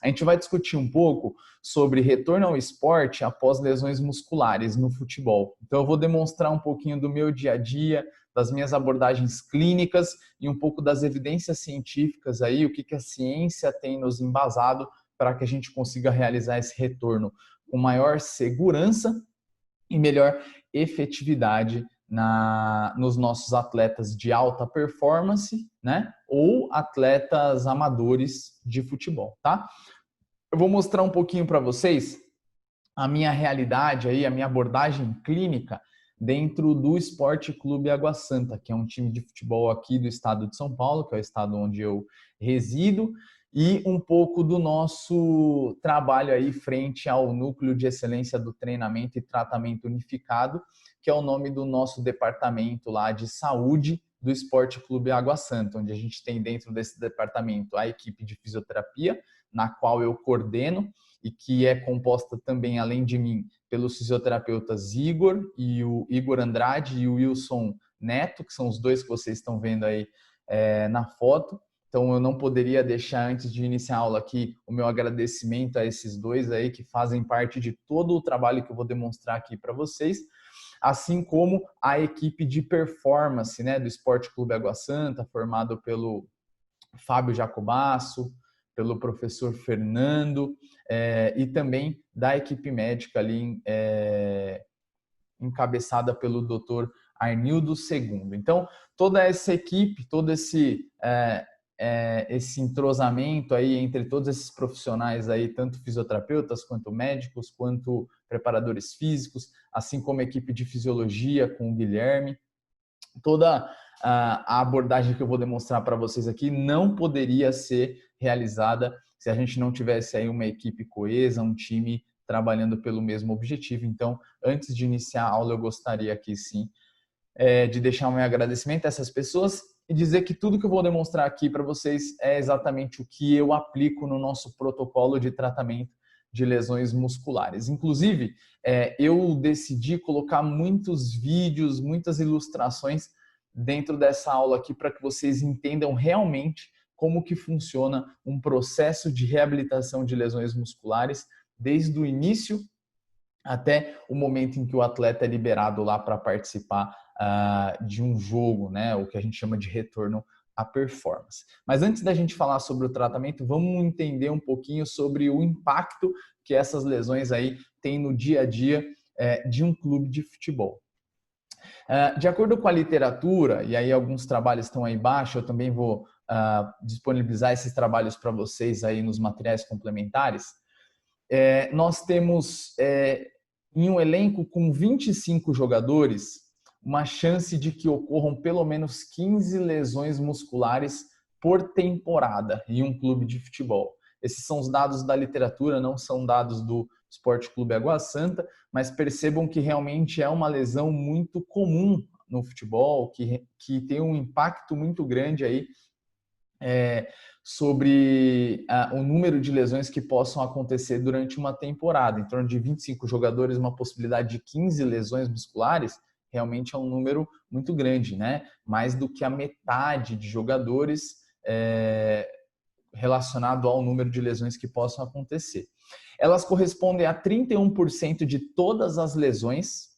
A gente vai discutir um pouco sobre retorno ao esporte após lesões musculares no futebol. Então eu vou demonstrar um pouquinho do meu dia a dia, das minhas abordagens clínicas e um pouco das evidências científicas aí, o que a ciência tem nos embasado para que a gente consiga realizar esse retorno com maior segurança e melhor efetividade nos nossos atletas de alta performance, né? Ou atletas amadores de futebol, tá? Eu vou mostrar um pouquinho para vocês a minha realidade aí, a minha abordagem clínica dentro do Esporte Clube Água Santa, que é um time de futebol aqui do estado de São Paulo, que é o estado onde eu resido, e um pouco do nosso trabalho aí frente ao Núcleo de Excelência do Treinamento e Tratamento Unificado, que é o nome do nosso departamento lá de saúde do Esporte Clube Água Santa, onde a gente tem dentro desse departamento a equipe de fisioterapia, na qual eu coordeno, e que é composta também, além de mim, pelos fisioterapeutas Igor e o Igor Andrade e o Wilson Neto, que são os dois que vocês estão vendo aí na foto. Então eu não poderia deixar, antes de iniciar a aula aqui, o meu agradecimento a esses dois aí que fazem parte de todo o trabalho que eu vou demonstrar aqui para vocês, assim como a equipe de performance, né, do Esporte Clube Água Santa, formado pelo Fábio Jacobasso, pelo professor Fernando, e também da equipe médica ali, encabeçada pelo Dr. Arnildo II. Então, toda essa equipe, todo esse entrosamento aí entre todos esses profissionais aí, tanto fisioterapeutas, quanto médicos, quanto preparadores físicos, assim como a equipe de fisiologia com o Guilherme, toda a abordagem que eu vou demonstrar para vocês aqui não poderia ser realizada se a gente não tivesse aí uma equipe coesa, um time trabalhando pelo mesmo objetivo. Então, antes de iniciar a aula, eu gostaria aqui sim de deixar o meu agradecimento a essas pessoas e dizer que tudo que eu vou demonstrar aqui para vocês é exatamente o que eu aplico no nosso protocolo de tratamento de lesões musculares. Inclusive, eu decidi colocar muitos vídeos, muitas ilustrações dentro dessa aula aqui para que vocês entendam realmente como que funciona um processo de reabilitação de lesões musculares desde o início até o momento em que o atleta é liberado lá para participar de um jogo, né? O que a gente chama de retorno à performance. Mas antes da gente falar sobre o tratamento, vamos entender um pouquinho sobre o impacto que essas lesões aí têm no dia a dia de um clube de futebol. De acordo com a literatura, e aí alguns trabalhos estão aí embaixo, eu também vou disponibilizar esses trabalhos para vocês aí nos materiais complementares. Nós temos em um elenco com 25 jogadores uma chance de que ocorram pelo menos 15 lesões musculares por temporada em um clube de futebol. Esses são os dados da literatura, não são dados do Esporte Clube Água Santa, mas percebam que realmente é uma lesão muito comum no futebol, que tem um impacto muito grande aí sobre o número de lesões que possam acontecer durante uma temporada. Em torno de 25 jogadores, uma possibilidade de 15 lesões musculares, realmente é um número muito grande, né? Mais do que a metade de jogadores relacionado ao número de lesões que possam acontecer. Elas correspondem a 31% de todas as lesões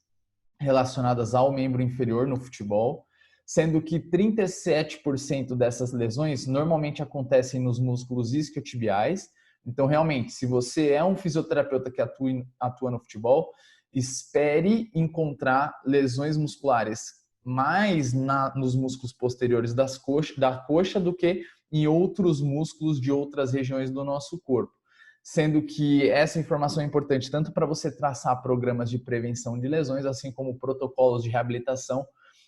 relacionadas ao membro inferior no futebol, sendo que 37% dessas lesões normalmente acontecem nos músculos isquiotibiais. Então, realmente, se você é um fisioterapeuta que atua no futebol, espere encontrar lesões musculares mais nos músculos posteriores da coxa do que em outros músculos de outras regiões do nosso corpo. Sendo que essa informação é importante tanto para você traçar programas de prevenção de lesões, assim como protocolos de reabilitação,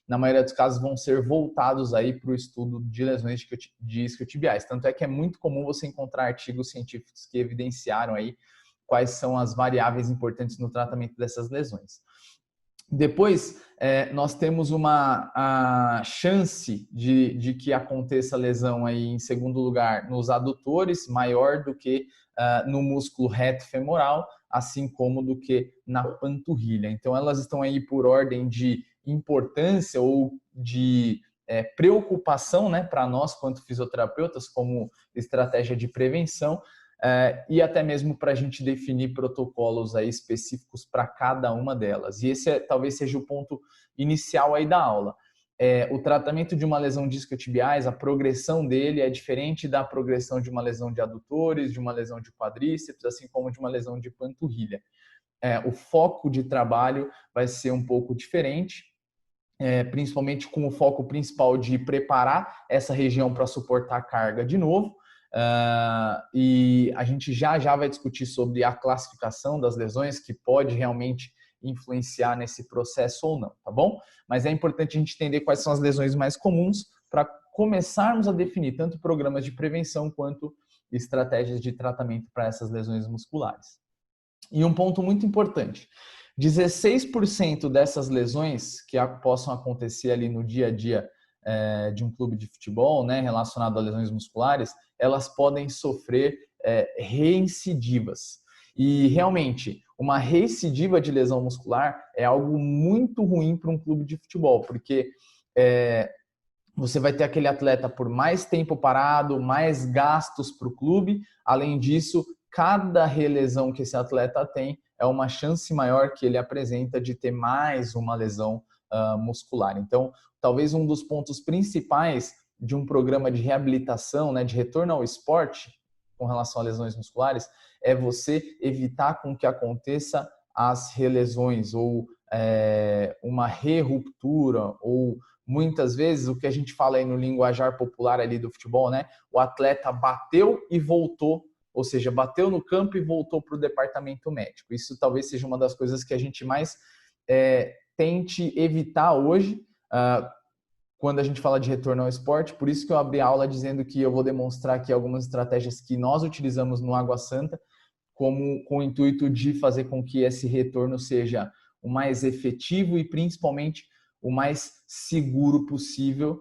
na maioria dos casos vão ser voltados aí para o estudo de lesões de isquiotibiais. Tanto é que é muito comum você encontrar artigos científicos que evidenciaram aí quais são as variáveis importantes no tratamento dessas lesões. Depois, nós temos a chance de que aconteça lesão aí, em segundo lugar, nos adutores, maior do que no músculo reto femoral, assim como do que na panturrilha. Então, elas estão aí por ordem de importância ou de preocupação, né, para nós, quanto fisioterapeutas, como estratégia de prevenção. e até mesmo para a gente definir protocolos aí específicos para cada uma delas. E esse talvez seja o ponto inicial aí da aula. O tratamento de uma lesão discotibiais, a progressão dele é diferente da progressão de uma lesão de adutores, de uma lesão de quadríceps, assim como de uma lesão de panturrilha. O foco de trabalho vai ser um pouco diferente, principalmente com o foco principal de preparar essa região para suportar a carga de novo. E a gente já vai discutir sobre a classificação das lesões, que pode realmente influenciar nesse processo ou não, tá bom? Mas é importante a gente entender quais são as lesões mais comuns para começarmos a definir tanto programas de prevenção quanto estratégias de tratamento para essas lesões musculares. E um ponto muito importante, 16% dessas lesões que possam acontecer ali no dia a dia de um clube de futebol, né, relacionado a lesões musculares, elas podem sofrer reincidivas. E realmente, uma recidiva de lesão muscular é algo muito ruim para um clube de futebol, porque você vai ter aquele atleta por mais tempo parado, mais gastos para o clube. Além disso, cada relesão que esse atleta tem é uma chance maior que ele apresenta de ter mais uma lesão muscular. Então, talvez um dos pontos principais de um programa de reabilitação, né, de retorno ao esporte, com relação a lesões musculares, é você evitar com que aconteça as relesões ou uma re-ruptura, ou muitas vezes o que a gente fala aí no linguajar popular ali do futebol, né? O atleta bateu e voltou, ou seja, bateu no campo e voltou para o departamento médico. Isso talvez seja uma das coisas que a gente mais tente evitar hoje, quando a gente fala de retorno ao esporte. Por isso que eu abri a aula dizendo que eu vou demonstrar aqui algumas estratégias que nós utilizamos no Água Santa, com o intuito de fazer com que esse retorno seja o mais efetivo e principalmente o mais seguro possível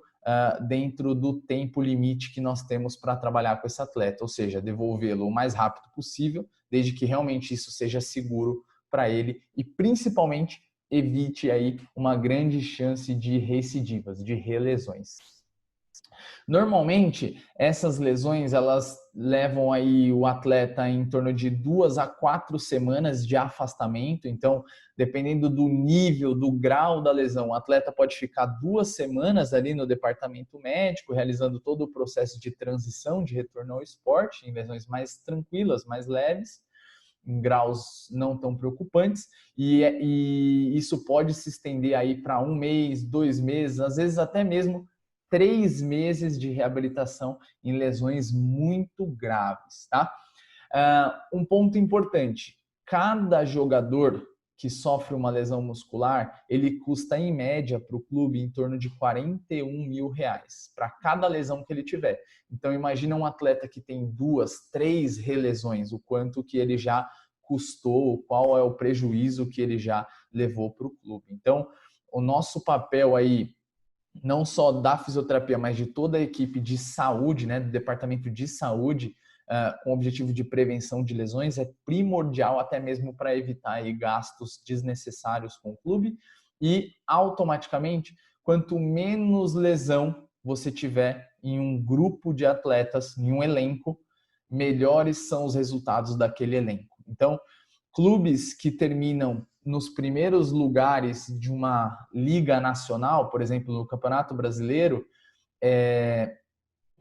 dentro do tempo limite que nós temos para trabalhar com esse atleta, ou seja, devolvê-lo o mais rápido possível, desde que realmente isso seja seguro para ele e principalmente evite aí uma grande chance de recidivas, de relesões. Normalmente, essas lesões, elas levam aí o atleta em torno de 2 a 4 semanas de afastamento. Então, dependendo do nível, do grau da lesão, o atleta pode ficar 2 semanas ali no departamento médico, realizando todo o processo de transição, de retorno ao esporte, em lesões mais tranquilas, mais leves, em graus não tão preocupantes, e isso pode se estender aí para 1 mês, 2 meses, às vezes até mesmo 3 meses de reabilitação em lesões muito graves, tá? Um ponto importante, cada jogador que sofre uma lesão muscular, ele custa em média para o clube em torno de R$41 mil para cada lesão que ele tiver. Então imagina um atleta que tem 2, 3 relesões, o quanto que ele já custou, qual é o prejuízo que ele já levou para o clube. Então o nosso papel aí, não só da fisioterapia, mas de toda a equipe de saúde, né, do departamento de saúde, com o objetivo de prevenção de lesões, é primordial até mesmo para evitar aí gastos desnecessários com o clube e, automaticamente, quanto menos lesão você tiver em um grupo de atletas, em um elenco, melhores são os resultados daquele elenco. Então, clubes que terminam nos primeiros lugares de uma liga nacional, por exemplo, no Campeonato Brasileiro,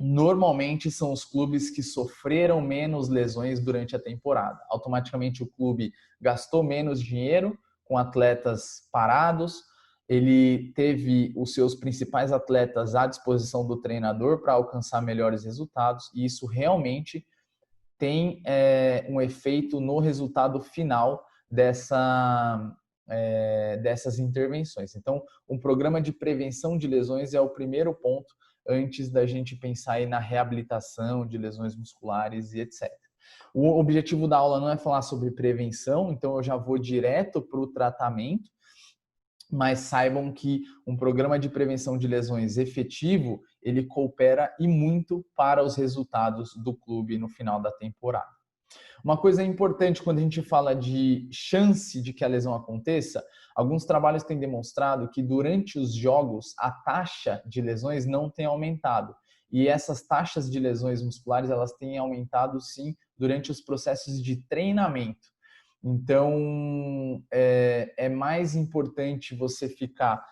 normalmente são os clubes que sofreram menos lesões durante a temporada. Automaticamente o clube gastou menos dinheiro com atletas parados, ele teve os seus principais atletas à disposição do treinador para alcançar melhores resultados, e isso realmente tem um efeito no resultado final dessas intervenções. Então, um programa de prevenção de lesões é o primeiro ponto antes da gente pensar aí na reabilitação de lesões musculares e etc. O objetivo da aula não é falar sobre prevenção, então eu já vou direto para o tratamento, mas saibam que um programa de prevenção de lesões efetivo, ele coopera e muito para os resultados do clube no final da temporada. Uma coisa importante quando a gente fala de chance de que a lesão aconteça, alguns trabalhos têm demonstrado que durante os jogos a taxa de lesões não tem aumentado. E essas taxas de lesões musculares, elas têm aumentado, sim, durante os processos de treinamento. Então, é mais importante você ficar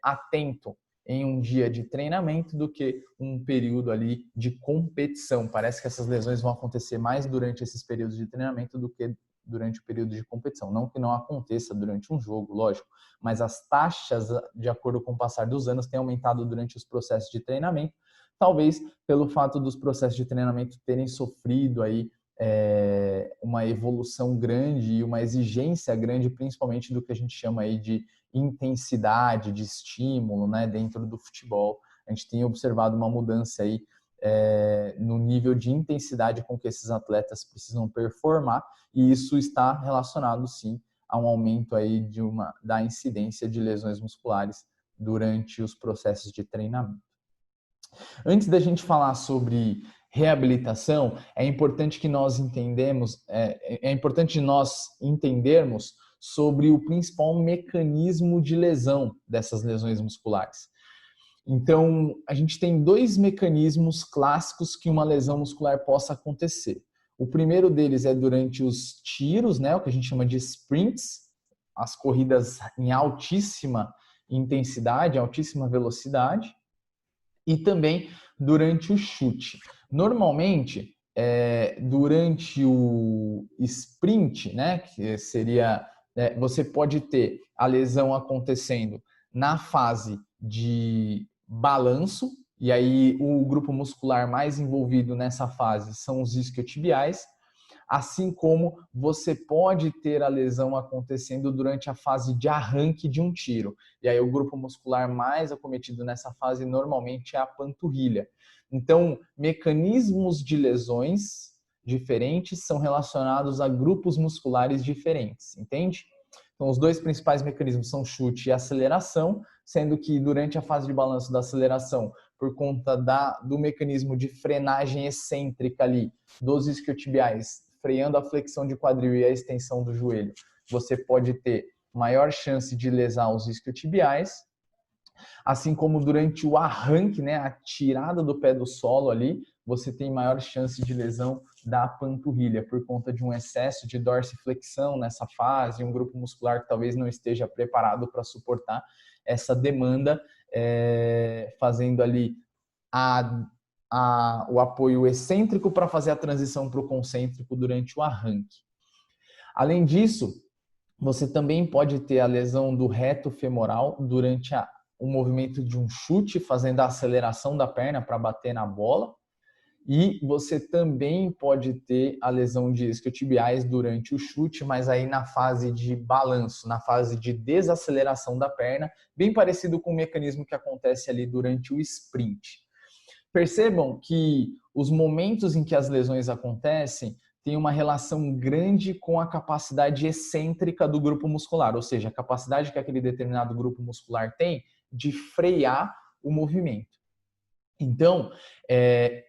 atento em um dia de treinamento do que um período ali de competição. Parece que essas lesões vão acontecer mais durante esses períodos de treinamento do que durante o período de competição. Não que não aconteça durante um jogo, lógico, mas as taxas, de acordo com o passar dos anos, têm aumentado durante os processos de treinamento, talvez pelo fato dos processos de treinamento terem sofrido aí uma evolução grande e uma exigência grande, principalmente do que a gente chama aí de intensidade, de estímulo, né, dentro do futebol. A gente tem observado uma mudança aí no nível de intensidade com que esses atletas precisam performar, e isso está relacionado, sim, a um aumento aí da incidência de lesões musculares durante os processos de treinamento. Antes da gente falar sobre reabilitação, é importante que nós entendermos sobre o principal mecanismo de lesão dessas lesões musculares. Então, a gente tem dois mecanismos clássicos que uma lesão muscular possa acontecer. O primeiro deles é durante os tiros, né, o que a gente chama de sprints, as corridas em altíssima intensidade, altíssima velocidade, e também durante o chute. Normalmente, durante o sprint, né, que seria, você pode ter a lesão acontecendo na fase de balanço, e aí o grupo muscular mais envolvido nessa fase são os isquiotibiais, assim como você pode ter a lesão acontecendo durante a fase de arranque de um tiro. E aí o grupo muscular mais acometido nessa fase normalmente é a panturrilha. Então, mecanismos de lesões diferentes são relacionados a grupos musculares diferentes, entende? Então, os dois principais mecanismos são chute e aceleração, sendo que durante a fase de balanço da aceleração, por conta do mecanismo de frenagem excêntrica ali dos isquiotibiais, freando a flexão de quadril e a extensão do joelho, você pode ter maior chance de lesar os isquiotibiais, assim como durante o arranque, né, a tirada do pé do solo ali, você tem maior chance de lesão da panturrilha, por conta de um excesso de dorsiflexão nessa fase, um grupo muscular que talvez não esteja preparado para suportar essa demanda, fazendo ali o apoio excêntrico para fazer a transição para o concêntrico durante o arranque. Além disso, você também pode ter a lesão do reto femoral durante o movimento de um chute, fazendo a aceleração da perna para bater na bola. E você também pode ter a lesão de isquiotibiais durante o chute, mas aí na fase de balanço, na fase de desaceleração da perna, bem parecido com o mecanismo que acontece ali durante o sprint. Percebam que os momentos em que as lesões acontecem têm uma relação grande com a capacidade excêntrica do grupo muscular, ou seja, a capacidade que aquele determinado grupo muscular tem de frear o movimento. Então,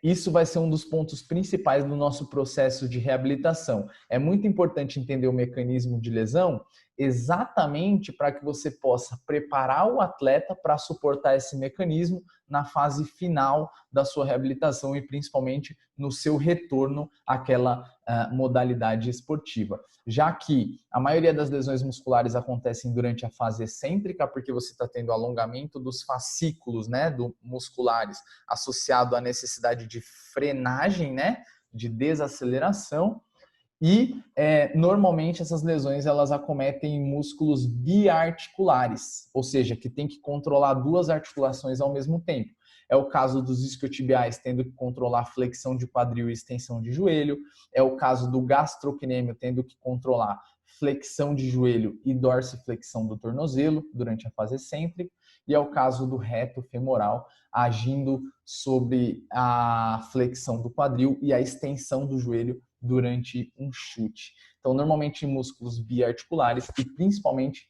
isso vai ser um dos pontos principais do nosso processo de reabilitação. É muito importante entender o mecanismo de lesão exatamente para que você possa preparar o atleta para suportar esse mecanismo na fase final da sua reabilitação e principalmente no seu retorno àquela modalidade esportiva. Já que a maioria das lesões musculares acontecem durante a fase excêntrica, porque você está tendo alongamento dos fascículos, né, musculares, associado à necessidade de frenagem, né, de desaceleração. E normalmente essas lesões elas acometem músculos biarticulares, ou seja, que tem que controlar duas articulações ao mesmo tempo. É o caso dos isquiotibiais tendo que controlar flexão de quadril e extensão de joelho. É o caso do gastrocnêmio tendo que controlar flexão de joelho e dorsiflexão do tornozelo durante a fase excêntrica. E é o caso do reto femoral agindo sobre a flexão do quadril e a extensão do joelho durante um chute. Então, normalmente em músculos biarticulares e principalmente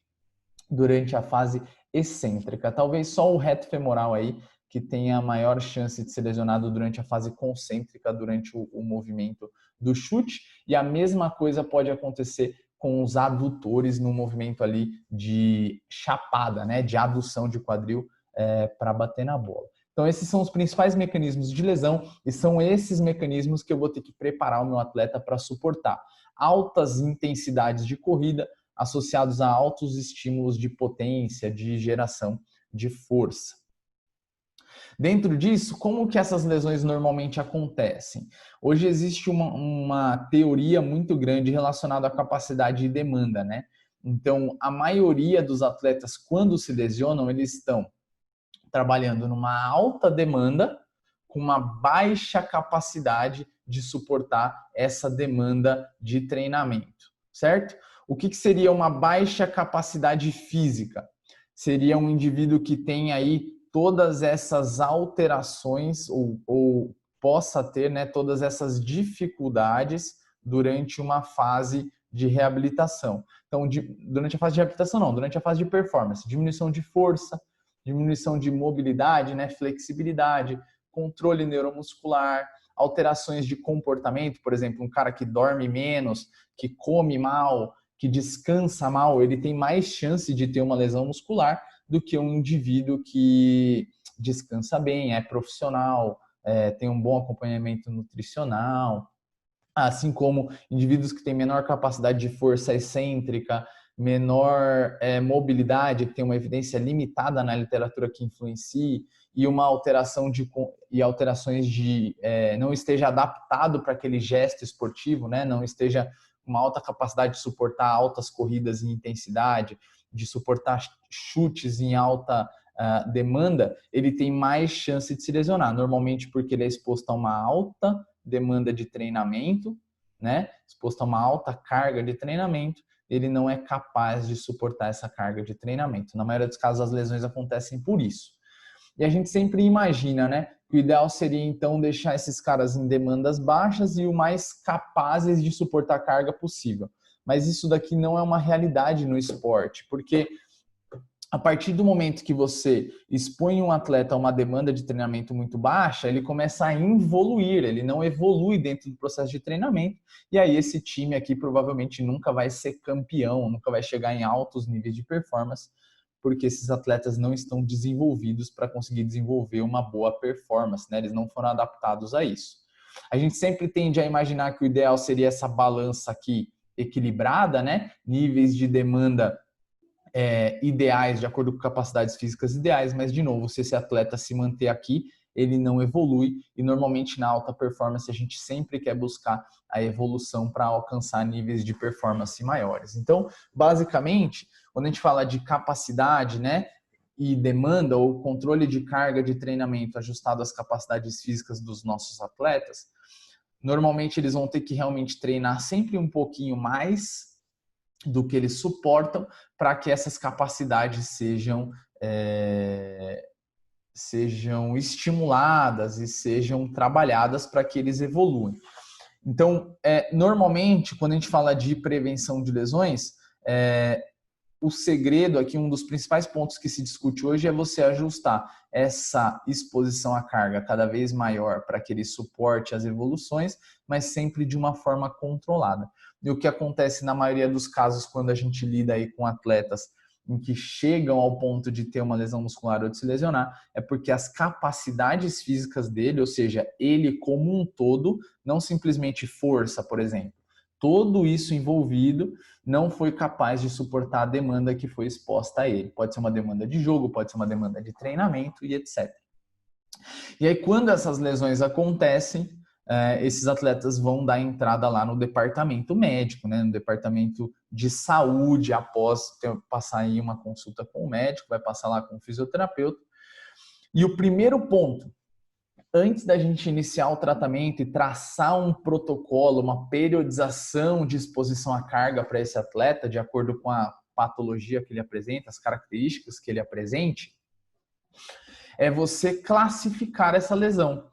durante a fase excêntrica. Talvez só o reto femoral aí que tenha maior chance de ser lesionado durante a fase concêntrica, durante o movimento do chute. E a mesma coisa pode acontecer com os adutores no movimento ali de chapada, né, de adução de quadril para bater na bola. Então, esses são os principais mecanismos de lesão e são esses mecanismos que eu vou ter que preparar o meu atleta para suportar. Altas intensidades de corrida associados a altos estímulos de potência, de geração de força. Dentro disso, como que essas lesões normalmente acontecem? Hoje existe uma teoria muito grande relacionada à capacidade e demanda, né? Então, a maioria dos atletas, quando se lesionam, eles estão trabalhando numa alta demanda com uma baixa capacidade de suportar essa demanda de treinamento, certo? O que seria uma baixa capacidade física? Seria um indivíduo que tem aí todas essas alterações ou possa ter, né, todas essas dificuldades durante uma fase de reabilitação. Então, durante a fase de reabilitação não, durante a fase de performance, diminuição de força, diminuição de mobilidade, né, flexibilidade, controle neuromuscular, alterações de comportamento, por exemplo, um cara que dorme menos, que come mal, que descansa mal, ele tem mais chance de ter uma lesão muscular do que um indivíduo que descansa bem, é profissional, tem um bom acompanhamento nutricional, assim como indivíduos que têm menor capacidade de força excêntrica, menor mobilidade, que tem uma evidência limitada na literatura que influencie, e uma alteração e alterações de não esteja adaptado para aquele gesto esportivo, né? Não esteja com uma alta capacidade de suportar altas corridas em intensidade, de suportar chutes em alta demanda, ele tem mais chance de se lesionar, normalmente porque ele é exposto a uma alta demanda de treinamento, né? Exposto a uma alta carga de treinamento, ele não é capaz de suportar essa carga de treinamento. Na maioria dos casos, as lesões acontecem por isso. E a gente sempre imagina, né? O ideal seria, então, deixar esses caras em demandas baixas e o mais capazes de suportar a carga possível. Mas isso daqui não é uma realidade no esporte, porque a partir do momento que você expõe um atleta a uma demanda de treinamento muito baixa, ele começa a involuir, ele não evolui dentro do processo de treinamento, e aí esse time aqui provavelmente nunca vai ser campeão, nunca vai chegar em altos níveis de performance, porque esses atletas não estão desenvolvidos para conseguir desenvolver uma boa performance, né? Eles não foram adaptados a isso. A gente sempre tende a imaginar que o ideal seria essa balança aqui equilibrada, né? Níveis de demanda ideais, de acordo com capacidades físicas ideais, mas, de novo, se esse atleta se manter aqui, ele não evolui, e normalmente na alta performance a gente sempre quer buscar a evolução para alcançar níveis de performance maiores. Então, basicamente, quando a gente fala de capacidade, né, e demanda ou controle de carga de treinamento ajustado às capacidades físicas dos nossos atletas, normalmente eles vão ter que realmente treinar sempre um pouquinho mais do que eles suportam para que essas capacidades sejam estimuladas e sejam trabalhadas para que eles evoluam. Então, normalmente, quando a gente fala de prevenção de lesões, o segredo aqui, um dos principais pontos que se discute hoje é você ajustar essa exposição à carga cada vez maior para que ele suporte as evoluções, mas sempre de uma forma controlada. E o que acontece na maioria dos casos quando a gente lida aí com atletas em que chegam ao ponto de ter uma lesão muscular ou de se lesionar, é porque as capacidades físicas dele, ou seja, ele como um todo, não simplesmente força, por exemplo, todo isso envolvido não foi capaz de suportar a demanda que foi exposta a ele. Pode ser uma demanda de jogo, pode ser uma demanda de treinamento e etc. E aí, quando essas lesões acontecem, esses atletas vão dar entrada lá no departamento médico, né, no departamento de saúde, após passar aí uma consulta com o médico, vai passar lá com o fisioterapeuta. E o primeiro ponto, antes da gente iniciar o tratamento e traçar um protocolo, uma periodização de exposição à carga para esse atleta, de acordo com a patologia que ele apresenta, as características que ele apresente, é você classificar essa lesão.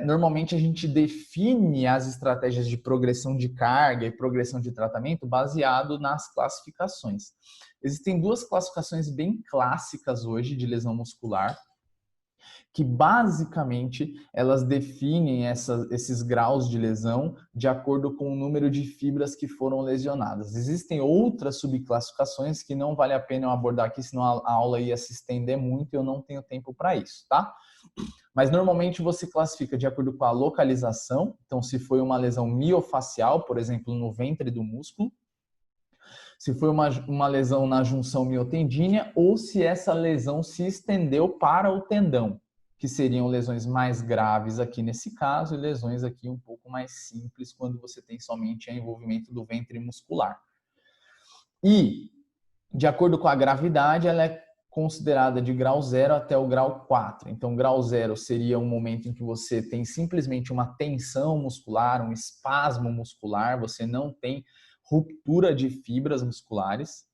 Normalmente a gente define as estratégias de progressão de carga e progressão de tratamento baseado nas classificações. Existem duas classificações bem clássicas hoje de lesão muscular, que basicamente elas definem esses graus de lesão de acordo com o número de fibras que foram lesionadas. Existem outras subclassificações que não vale a pena eu abordar aqui, senão a aula ia se estender muito e eu não tenho tempo para isso, tá? Mas normalmente você classifica de acordo com a localização, então se foi uma lesão miofacial, por exemplo, no ventre do músculo, se foi uma lesão na junção miotendínea ou se essa lesão se estendeu para o tendão, que seriam lesões mais graves aqui nesse caso e lesões aqui um pouco mais simples quando você tem somente o envolvimento do ventre muscular. E, de acordo com a gravidade, ela é considerada de grau 0 até o grau 4. Então, grau 0 seria um momento em que você tem simplesmente uma tensão muscular, um espasmo muscular, você não tem ruptura de fibras musculares.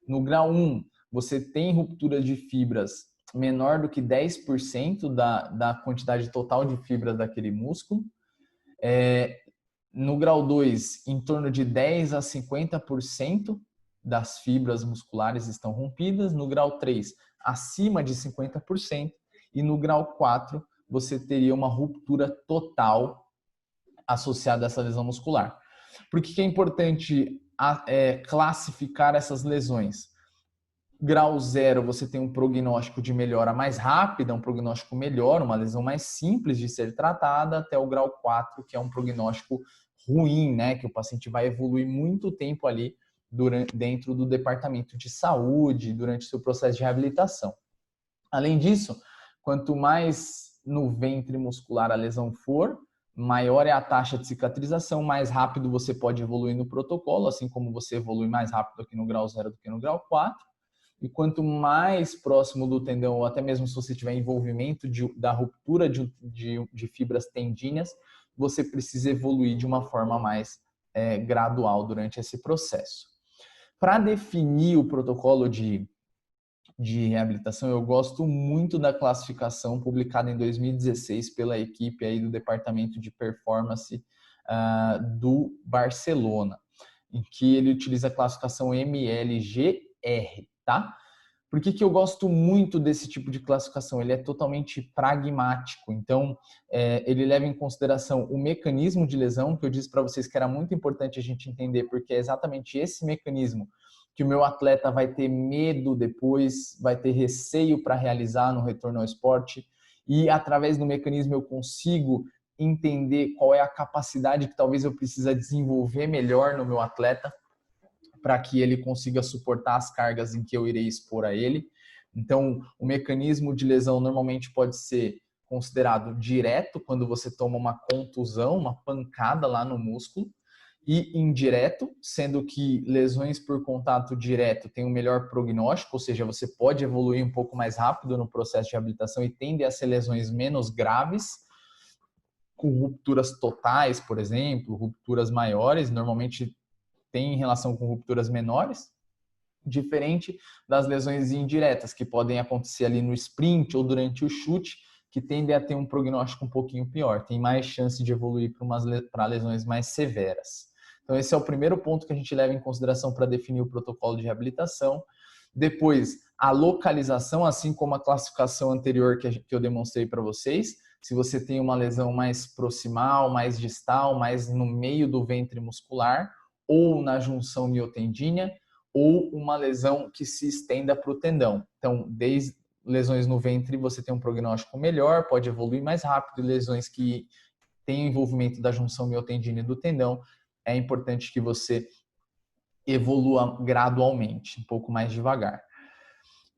No grau 1, você tem ruptura de fibras menor do que 10% da quantidade total de fibras daquele músculo. No grau 2, em torno de 10 a 50% das fibras musculares estão rompidas. No grau 3, acima de 50%. E no grau 4, você teria uma ruptura total associada a essa lesão muscular. Por que é importante classificar essas lesões? Grau 0, você tem um prognóstico de melhora mais rápida, um prognóstico melhor, uma lesão mais simples de ser tratada, até o grau 4, que é um prognóstico ruim, né? Que o paciente vai evoluir muito tempo ali dentro do departamento de saúde, durante o seu processo de reabilitação. Além disso, quanto mais no ventre muscular a lesão for, maior é a taxa de cicatrização, mais rápido você pode evoluir no protocolo, assim como você evolui mais rápido aqui no grau 0 do que no grau 4. E quanto mais próximo do tendão, ou até mesmo se você tiver envolvimento da ruptura de fibras tendíneas, você precisa evoluir de uma forma mais gradual durante esse processo. Para definir o protocolo de reabilitação, eu gosto muito da classificação publicada em 2016 pela equipe aí do Departamento de Performance do Barcelona, em que ele utiliza a classificação MLGR, tá? Por que eu gosto muito desse tipo de classificação? Ele é totalmente pragmático, então ele leva em consideração o mecanismo de lesão, que eu disse para vocês que era muito importante a gente entender, porque é exatamente esse mecanismo que o meu atleta vai ter medo depois, vai ter receio para realizar no retorno ao esporte, e através do mecanismo eu consigo entender qual é a capacidade que talvez eu precisa desenvolver melhor no meu atleta para que ele consiga suportar as cargas em que eu irei expor a ele. Então, o mecanismo de lesão normalmente pode ser considerado direto, quando você toma uma contusão, uma pancada lá no músculo, e indireto, sendo que lesões por contato direto têm um melhor prognóstico, ou seja, você pode evoluir um pouco mais rápido no processo de reabilitação e tende a ser lesões menos graves, com rupturas totais, por exemplo, rupturas maiores, normalmente tem relação com rupturas menores, diferente das lesões indiretas, que podem acontecer ali no sprint ou durante o chute, que tendem a ter um prognóstico um pouquinho pior, tem mais chance de evoluir para lesões mais severas. Então, esse é o primeiro ponto que a gente leva em consideração para definir o protocolo de reabilitação. Depois, a localização, assim como a classificação anterior que eu demonstrei para vocês. Se você tem uma lesão mais proximal, mais distal, mais no meio do ventre muscular, ou na junção miotendínea, ou uma lesão que se estenda para o tendão. Então, desde lesões no ventre, você tem um prognóstico melhor, pode evoluir mais rápido, e lesões que têm envolvimento da junção miotendínea e do tendão, é importante que você evolua gradualmente, um pouco mais devagar.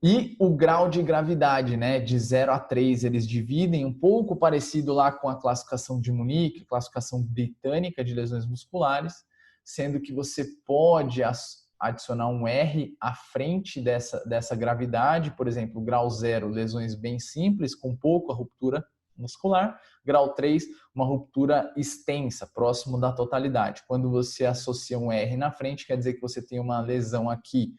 E o grau de gravidade, né, de 0 a 3, eles dividem um pouco parecido lá com a classificação de Munique, classificação britânica de lesões musculares, sendo que você pode adicionar um R à frente dessa gravidade, por exemplo, grau 0, lesões bem simples, com pouca ruptura muscular, grau 3, uma ruptura extensa, próximo da totalidade. Quando você associa um R na frente, quer dizer que você tem uma lesão aqui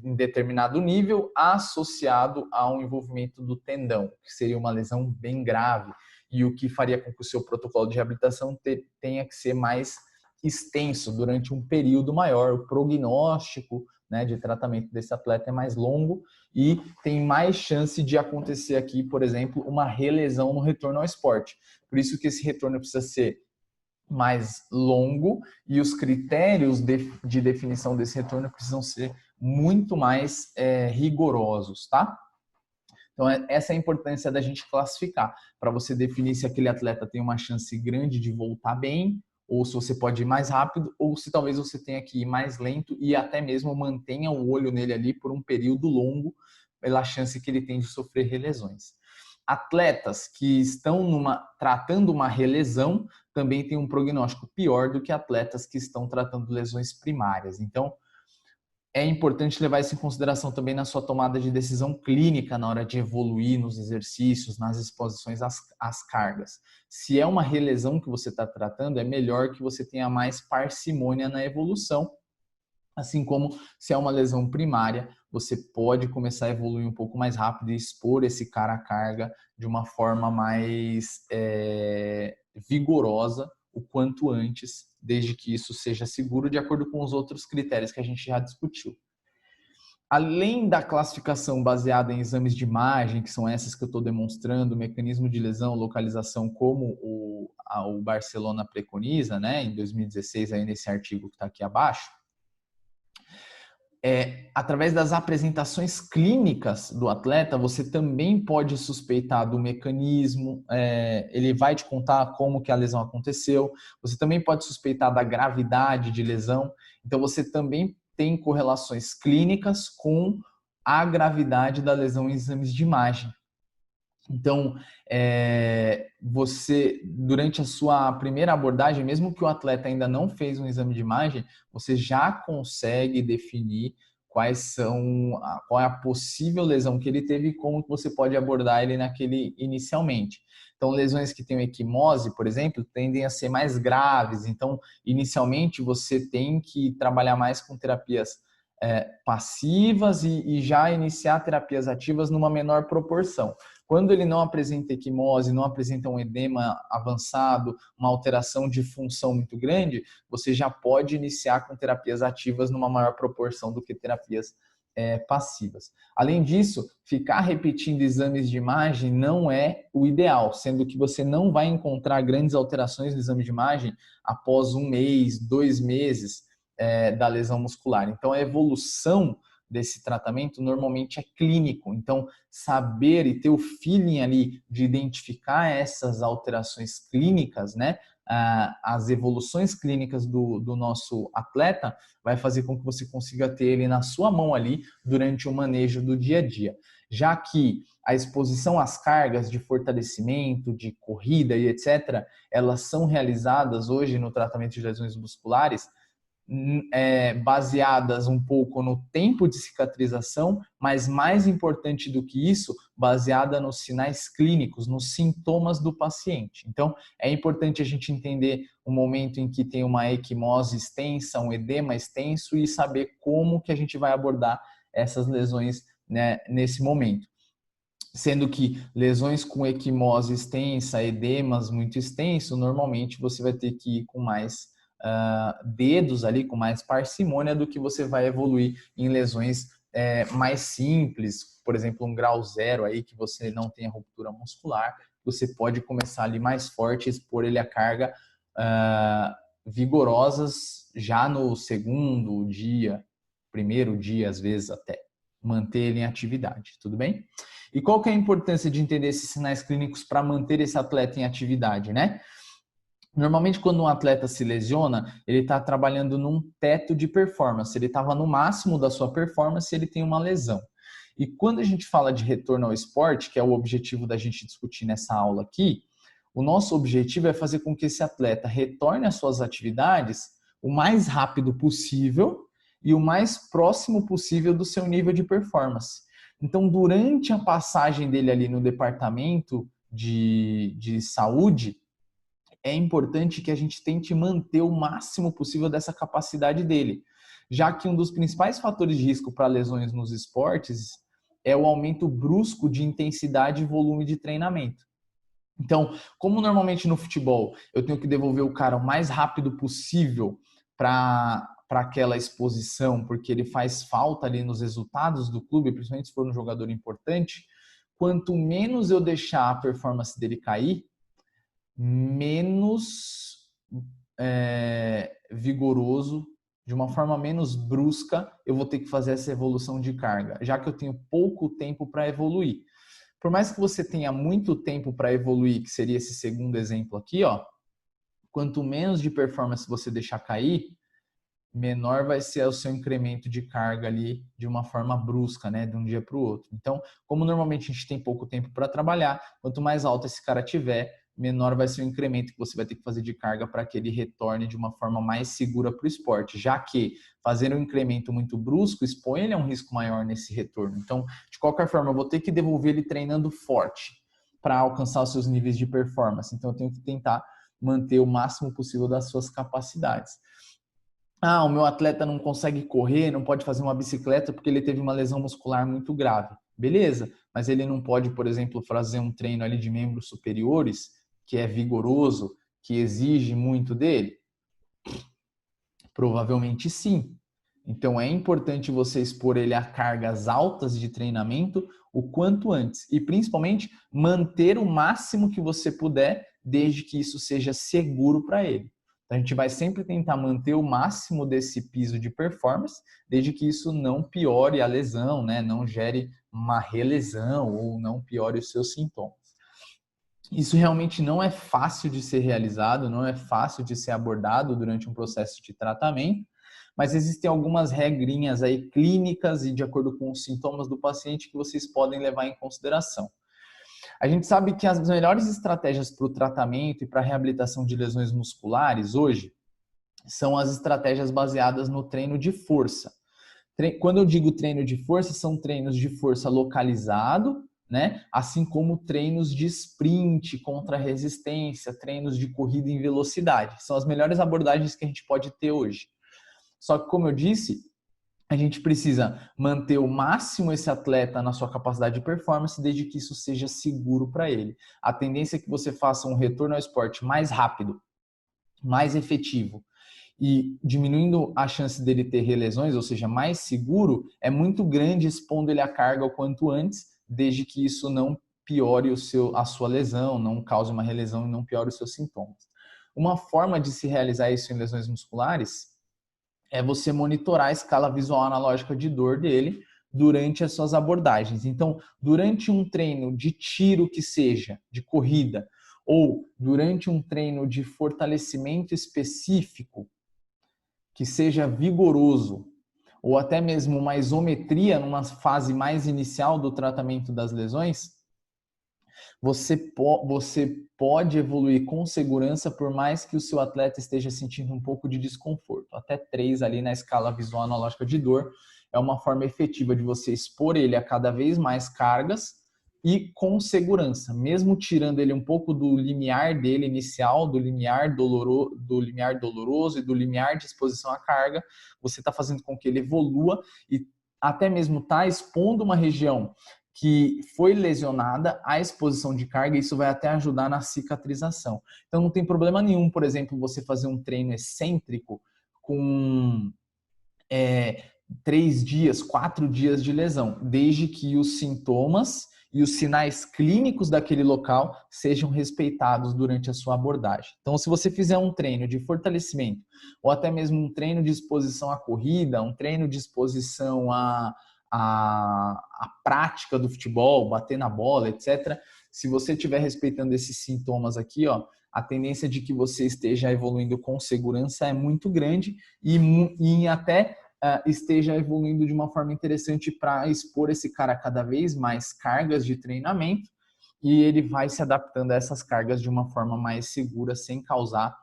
em determinado nível associado a um envolvimento do tendão, que seria uma lesão bem grave, e o que faria com que o seu protocolo de reabilitação tenha que ser mais extenso durante um período maior. O prognóstico né, de tratamento desse atleta é mais longo e tem mais chance de acontecer aqui, por exemplo, uma relesão no retorno ao esporte. Por isso que esse retorno precisa ser mais longo e os critérios de definição desse retorno precisam ser muito mais rigorosos, tá? Então, essa é a importância da gente classificar, para você definir se aquele atleta tem uma chance grande de voltar bem, ou se você pode ir mais rápido, ou se talvez você tenha que ir mais lento e até mesmo mantenha o olho nele ali por um período longo, pela chance que ele tem de sofrer relesões. Atletas que estão tratando uma relesão também têm um prognóstico pior do que atletas que estão tratando lesões primárias. Então, é importante levar isso em consideração também na sua tomada de decisão clínica na hora de evoluir nos exercícios, nas exposições às cargas. Se é uma relesão que você está tratando, é melhor que você tenha mais parcimônia na evolução, assim como se é uma lesão primária, você pode começar a evoluir um pouco mais rápido e expor esse cara à carga de uma forma mais vigorosa o quanto antes, desde que isso seja seguro, de acordo com os outros critérios que a gente já discutiu. Além da classificação baseada em exames de imagem, que são essas que eu estou demonstrando, mecanismo de lesão, localização, como o Barcelona preconiza, né, em 2016, aí nesse artigo que está aqui abaixo, através das apresentações clínicas do atleta, você também pode suspeitar do mecanismo, ele vai te contar como que a lesão aconteceu, você também pode suspeitar da gravidade de lesão, então você também tem correlações clínicas com a gravidade da lesão em exames de imagem. Então, você, durante a sua primeira abordagem, mesmo que o atleta ainda não fez um exame de imagem, você já consegue definir qual é a possível lesão que ele teve e como você pode abordar ele inicialmente. Então, lesões que têm equimose, por exemplo, tendem a ser mais graves. Então, inicialmente, você tem que trabalhar mais com terapias passivas e já iniciar terapias ativas numa menor proporção. Quando ele não apresenta equimose, não apresenta um edema avançado, uma alteração de função muito grande, você já pode iniciar com terapias ativas numa maior proporção do que terapias passivas. Além disso, ficar repetindo exames de imagem não é o ideal, sendo que você não vai encontrar grandes alterações no exame de imagem após 1 mês, 2 meses da lesão muscular. Então, a evolução desse tratamento normalmente é clínico. Então, saber e ter o feeling ali de identificar essas alterações clínicas, né? As evoluções clínicas do nosso atleta vai fazer com que você consiga ter ele na sua mão ali durante o manejo do dia a dia. Já que a exposição às cargas de fortalecimento, de corrida e etc., elas são realizadas hoje no tratamento de lesões musculares baseadas um pouco no tempo de cicatrização, mas mais importante do que isso, baseada nos sinais clínicos, nos sintomas do paciente. Então, é importante a gente entender o momento em que tem uma equimose extensa, um edema extenso e saber como que a gente vai abordar essas lesões, né, nesse momento. Sendo que lesões com equimose extensa, edemas muito extenso, normalmente você vai ter que ir com mais dedos ali, com mais parcimônia do que você vai evoluir em lesões mais simples, por exemplo, um grau 0 aí que você não tem a ruptura muscular, você pode começar ali mais forte, expor ele a carga vigorosas já no segundo dia, primeiro dia, às vezes até, manter ele em atividade, tudo bem? E qual que é a importância de entender esses sinais clínicos para manter esse atleta em atividade, né? Normalmente, quando um atleta se lesiona, ele está trabalhando num teto de performance. Ele estava no máximo da sua performance e ele tem uma lesão. E quando a gente fala de retorno ao esporte, que é o objetivo da gente discutir nessa aula aqui, o nosso objetivo é fazer com que esse atleta retorne às suas atividades o mais rápido possível e o mais próximo possível do seu nível de performance. Então, durante a passagem dele ali no departamento de saúde, é importante que a gente tente manter o máximo possível dessa capacidade dele, já que um dos principais fatores de risco para lesões nos esportes é o aumento brusco de intensidade e volume de treinamento. Então, como normalmente no futebol eu tenho que devolver o cara o mais rápido possível para para aquela exposição, porque ele faz falta ali nos resultados do clube, principalmente se for um jogador importante, quanto menos eu deixar a performance dele cair, menos vigoroso, de uma forma menos brusca, eu vou ter que fazer essa evolução de carga, já que eu tenho pouco tempo para evoluir. Por mais que você tenha muito tempo para evoluir, que seria esse segundo exemplo aqui, ó, quanto menos de performance você deixar cair, menor vai ser o seu incremento de carga ali de uma forma brusca, né, de um dia para o outro. Então, como normalmente a gente tem pouco tempo para trabalhar, quanto mais alto esse cara tiver, menor vai ser o incremento que você vai ter que fazer de carga para que ele retorne de uma forma mais segura para o esporte, já que fazer um incremento muito brusco expõe ele a um risco maior nesse retorno. Então, de qualquer forma, eu vou ter que devolver ele treinando forte para alcançar os seus níveis de performance. Então, eu tenho que tentar manter o máximo possível das suas capacidades. Ah, o meu atleta não consegue correr, não pode fazer uma bicicleta porque ele teve uma lesão muscular muito grave. Beleza, mas ele não pode, por exemplo, fazer um treino ali de membros superiores, que é vigoroso, que exige muito dele? Provavelmente sim. Então é importante você expor ele a cargas altas de treinamento o quanto antes e principalmente manter o máximo que você puder, desde que isso seja seguro para ele. Então, a gente vai sempre tentar manter o máximo desse piso de performance, desde que isso não piore a lesão, né? Não gere uma relesão ou não piore os seus sintomas. Isso realmente não é fácil de ser realizado, não é fácil de ser abordado durante um processo de tratamento, mas existem algumas regrinhas aí clínicas e de acordo com os sintomas do paciente que vocês podem levar em consideração. A gente sabe que as melhores estratégias para o tratamento e para a reabilitação de lesões musculares hoje são as estratégias baseadas no treino de força. Quando eu digo treino de força, são treinos de força localizado, né? Assim como treinos de sprint contra resistência, treinos de corrida em velocidade. São as melhores abordagens que a gente pode ter hoje. Só que, como eu disse, a gente precisa manter o máximo esse atleta na sua capacidade de performance, desde que isso seja seguro para ele. A tendência é que você faça um retorno ao esporte mais rápido, mais efetivo e diminuindo a chance dele ter relesões, ou seja, mais seguro, é muito grande expondo ele à carga o quanto antes, desde que isso não piore a sua lesão, não cause uma relesão e não piore os seus sintomas. Uma forma de se realizar isso em lesões musculares é você monitorar a escala visual analógica de dor dele durante as suas abordagens. Então, durante um treino de tiro que seja, de corrida, ou durante um treino de fortalecimento específico, que seja vigoroso, ou até mesmo uma isometria numa fase mais inicial do tratamento das lesões, você pode evoluir com segurança por mais que o seu atleta esteja sentindo um pouco de desconforto. Até 3 ali na escala visual analógica de dor é uma forma efetiva de você expor ele a cada vez mais cargas e com segurança, mesmo tirando ele um pouco do limiar dele inicial, do limiar doloroso e do limiar de exposição à carga, você está fazendo com que ele evolua e até mesmo está expondo uma região que foi lesionada à exposição de carga, e isso vai até ajudar na cicatrização. Então não tem problema nenhum, por exemplo, você fazer um treino excêntrico com 3 dias, 4 dias de lesão, desde que os sintomas e os sinais clínicos daquele local sejam respeitados durante a sua abordagem. Então, se você fizer um treino de fortalecimento, ou até mesmo um treino de exposição à corrida, um treino de exposição à prática do futebol, bater na bola, etc., se você estiver respeitando esses sintomas aqui, ó, a tendência de que você esteja evoluindo com segurança é muito grande e até esteja evoluindo de uma forma interessante para expor esse cara a cada vez mais cargas de treinamento e ele vai se adaptando a essas cargas de uma forma mais segura, sem causar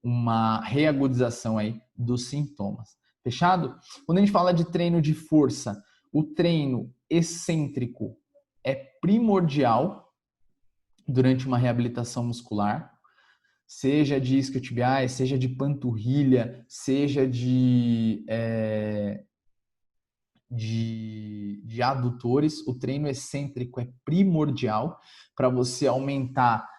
uma reagudização aí dos sintomas. Fechado? Quando a gente fala de treino de força, o treino excêntrico é primordial durante uma reabilitação muscular, seja de isquiotibiais, seja de panturrilha, seja de adutores. O treino excêntrico é primordial para você aumentar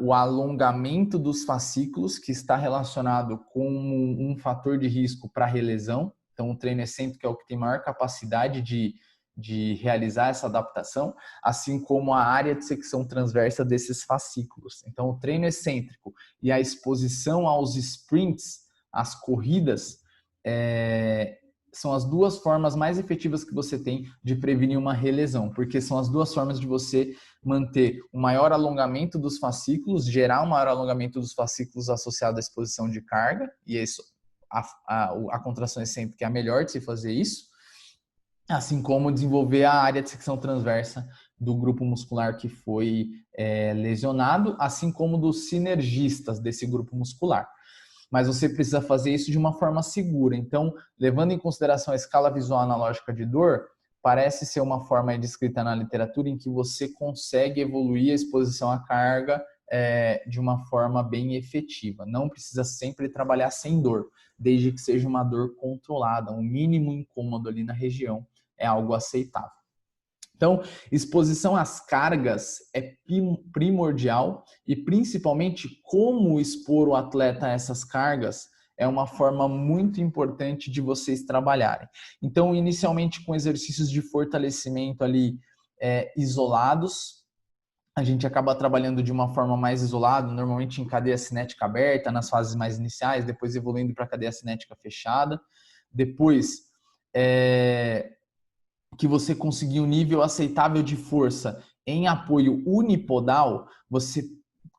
o alongamento dos fascículos, que está relacionado com um fator de risco para relesão. Então, o treino excêntrico é o que tem maior capacidade de realizar essa adaptação, assim como a área de secção transversa desses fascículos. Então, o treino excêntrico e a exposição aos sprints, às corridas, são as duas formas mais efetivas que você tem de prevenir uma relesão, porque são as duas formas de você manter um maior alongamento dos fascículos, gerar um maior alongamento dos fascículos associado à exposição de carga, e isso, a contração excêntrica é a melhor de se fazer isso, assim como desenvolver a área de secção transversa do grupo muscular que foi lesionado, assim como dos sinergistas desse grupo muscular. Mas você precisa fazer isso de uma forma segura. Então, levando em consideração a escala visual analógica de dor, parece ser uma forma descrita na literatura em que você consegue evoluir a exposição à carga de uma forma bem efetiva. Não precisa sempre trabalhar sem dor, desde que seja uma dor controlada, um mínimo incômodo ali na região é algo aceitável. Então, exposição às cargas é primordial e principalmente como expor o atleta a essas cargas é uma forma muito importante de vocês trabalharem. Então, inicialmente com exercícios de fortalecimento ali isolados, a gente acaba trabalhando de uma forma mais isolada, normalmente em cadeia cinética aberta, nas fases mais iniciais, depois evoluindo para cadeia cinética fechada. Depois, que você conseguir um nível aceitável de força em apoio unipodal, você,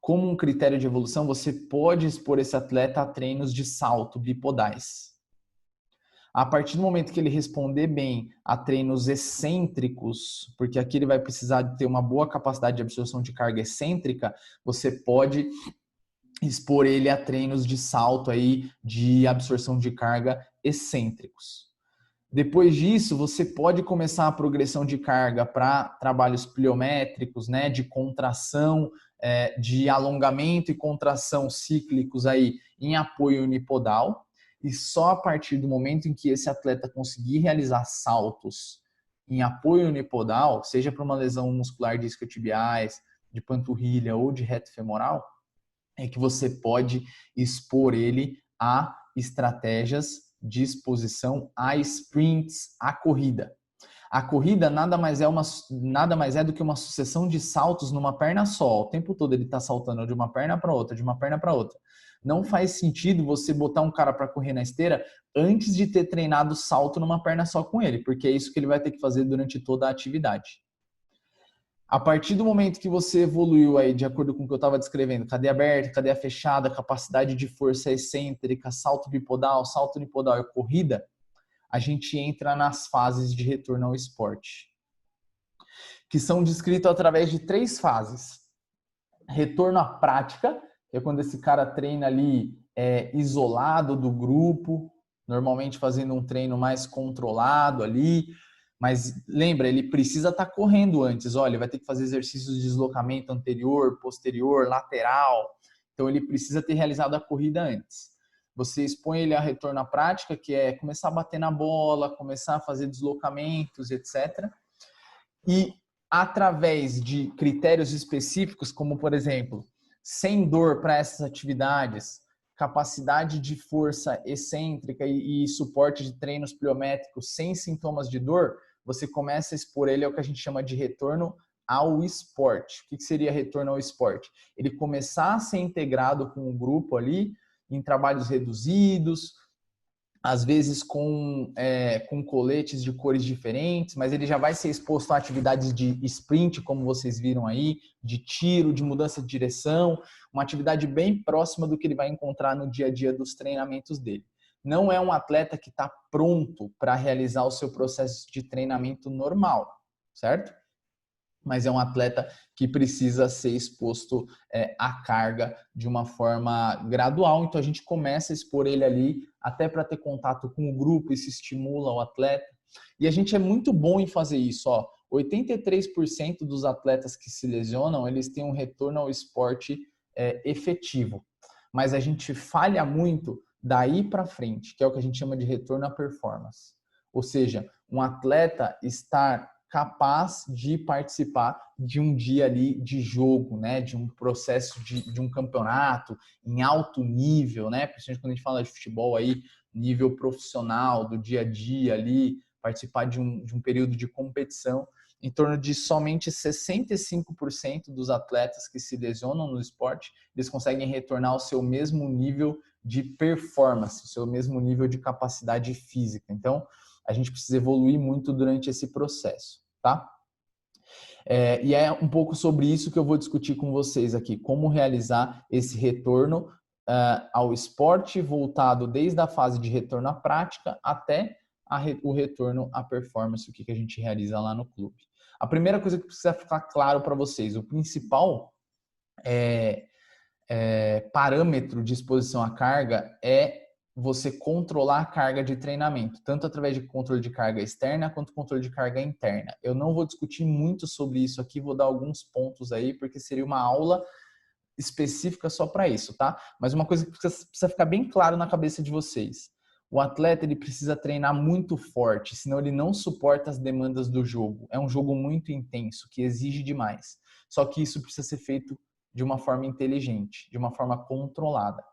como um critério de evolução, você pode expor esse atleta a treinos de salto bipodais. A partir do momento que ele responder bem a treinos excêntricos, porque aqui ele vai precisar de ter uma boa capacidade de absorção de carga excêntrica, você pode expor ele a treinos de salto aí, de absorção de carga excêntricos. Depois disso, você pode começar a progressão de carga para trabalhos pliométricos, né, de contração, de alongamento e contração cíclicos aí em apoio unipodal. E só a partir do momento em que esse atleta conseguir realizar saltos em apoio unipodal, seja para uma lesão muscular de isquiotibiais, de panturrilha ou de reto femoral, é que você pode expor ele a estratégias de exposição a sprints, a corrida. A corrida nada mais é do que uma sucessão de saltos numa perna só. O tempo todo ele está saltando de uma perna para outra, de uma perna para outra. Não faz sentido você botar um cara para correr na esteira antes de ter treinado salto numa perna só com ele, porque é isso que ele vai ter que fazer durante toda a atividade. A partir do momento que você evoluiu aí, de acordo com o que eu estava descrevendo, cadeia aberta, cadeia fechada, capacidade de força excêntrica, salto bipodal, salto unipodal e corrida, a gente entra nas fases de retorno ao esporte, que são descritas através de 3 fases. Retorno à prática, que é quando esse cara treina ali isolado do grupo, normalmente fazendo um treino mais controlado ali, mas lembra, ele precisa estar correndo antes. Olha, ele vai ter que fazer exercícios de deslocamento anterior, posterior, lateral. Então, ele precisa ter realizado a corrida antes. Você expõe ele a retorno à prática, que é começar a bater na bola, começar a fazer deslocamentos, etc. E através de critérios específicos, como, por exemplo, sem dor para essas atividades, capacidade de força excêntrica e suporte de treinos pliométricos sem sintomas de dor, você começa a expor ele ao que a gente chama de retorno ao esporte. O que seria retorno ao esporte? Ele começar a ser integrado com o grupo ali, em trabalhos reduzidos, às vezes com coletes de cores diferentes, mas ele já vai ser exposto a atividades de sprint, como vocês viram aí, de tiro, de mudança de direção, uma atividade bem próxima do que ele vai encontrar no dia a dia dos treinamentos dele. Não é um atleta que está pronto para realizar o seu processo de treinamento normal, certo? Mas é um atleta que precisa ser exposto à carga de uma forma gradual. Então, a gente começa a expor ele ali até para ter contato com o grupo, isso estimula o atleta. E a gente é muito bom em fazer isso. 83% dos atletas que se lesionam, eles têm um retorno ao esporte efetivo. Mas a gente falha muito daí para frente, que é o que a gente chama de retorno à performance. Ou seja, um atleta estar capaz de participar de um dia ali de jogo, né? De um processo de um campeonato em alto nível, né? Principalmente quando a gente fala de futebol aí, nível profissional, do dia a dia ali, participar de um período de competição. Em torno de somente 65% dos atletas que se lesionam no esporte, eles conseguem retornar ao seu mesmo nível de performance, o seu mesmo nível de capacidade física. Então, a gente precisa evoluir muito durante esse processo, tá? E é um pouco sobre isso que eu vou discutir com vocês aqui, como realizar esse retorno ao esporte voltado desde a fase de retorno à prática até o retorno à performance, o que a gente realiza lá no clube. A primeira coisa que precisa ficar claro para vocês, o principal parâmetro de exposição à carga é você controlar a carga de treinamento, tanto através de controle de carga externa quanto controle de carga interna. Eu não vou discutir muito sobre isso aqui, vou dar alguns pontos aí, porque seria uma aula específica só para isso, tá? Mas uma coisa que precisa ficar bem claro na cabeça de vocês. O atleta ele precisa treinar muito forte, senão ele não suporta as demandas do jogo. É um jogo muito intenso, que exige demais. Só que isso precisa ser feito de uma forma inteligente, de uma forma controlada.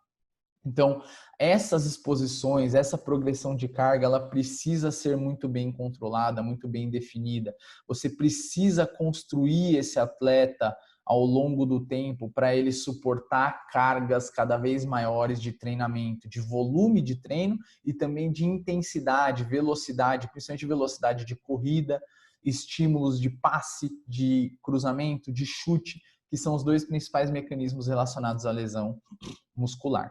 Então, essas exposições, essa progressão de carga, ela precisa ser muito bem controlada, muito bem definida. Você precisa construir esse atleta ao longo do tempo para ele suportar cargas cada vez maiores de treinamento, de volume de treino e também de intensidade, velocidade, principalmente velocidade de corrida, estímulos de passe, de cruzamento, de chute, que são os dois principais mecanismos relacionados à lesão muscular.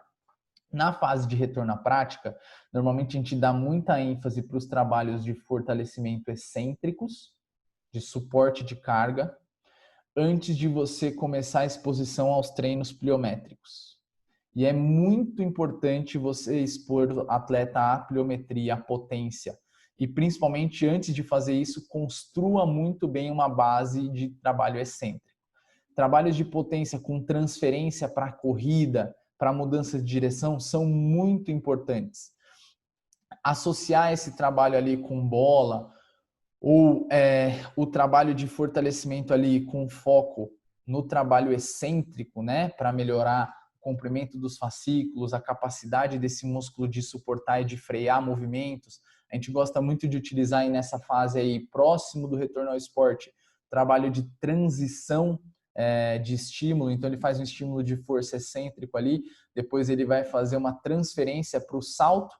Na fase de retorno à prática, normalmente a gente dá muita ênfase para os trabalhos de fortalecimento excêntricos, de suporte de carga, antes de você começar a exposição aos treinos pliométricos. E é muito importante você expor o atleta à pliometria, à potência. E principalmente antes de fazer isso, construa muito bem uma base de trabalho excêntrico. Trabalhos de potência com transferência para a corrida, para mudança de direção, são muito importantes. Associar esse trabalho ali com bola, ou o trabalho de fortalecimento ali com foco no trabalho excêntrico, né, para melhorar o comprimento dos fascículos, a capacidade desse músculo de suportar e de frear movimentos. A gente gosta muito de utilizar aí nessa fase aí, próximo do retorno ao esporte, trabalho de transição de estímulo. Então ele faz um estímulo de força excêntrico ali, depois ele vai fazer uma transferência para o salto,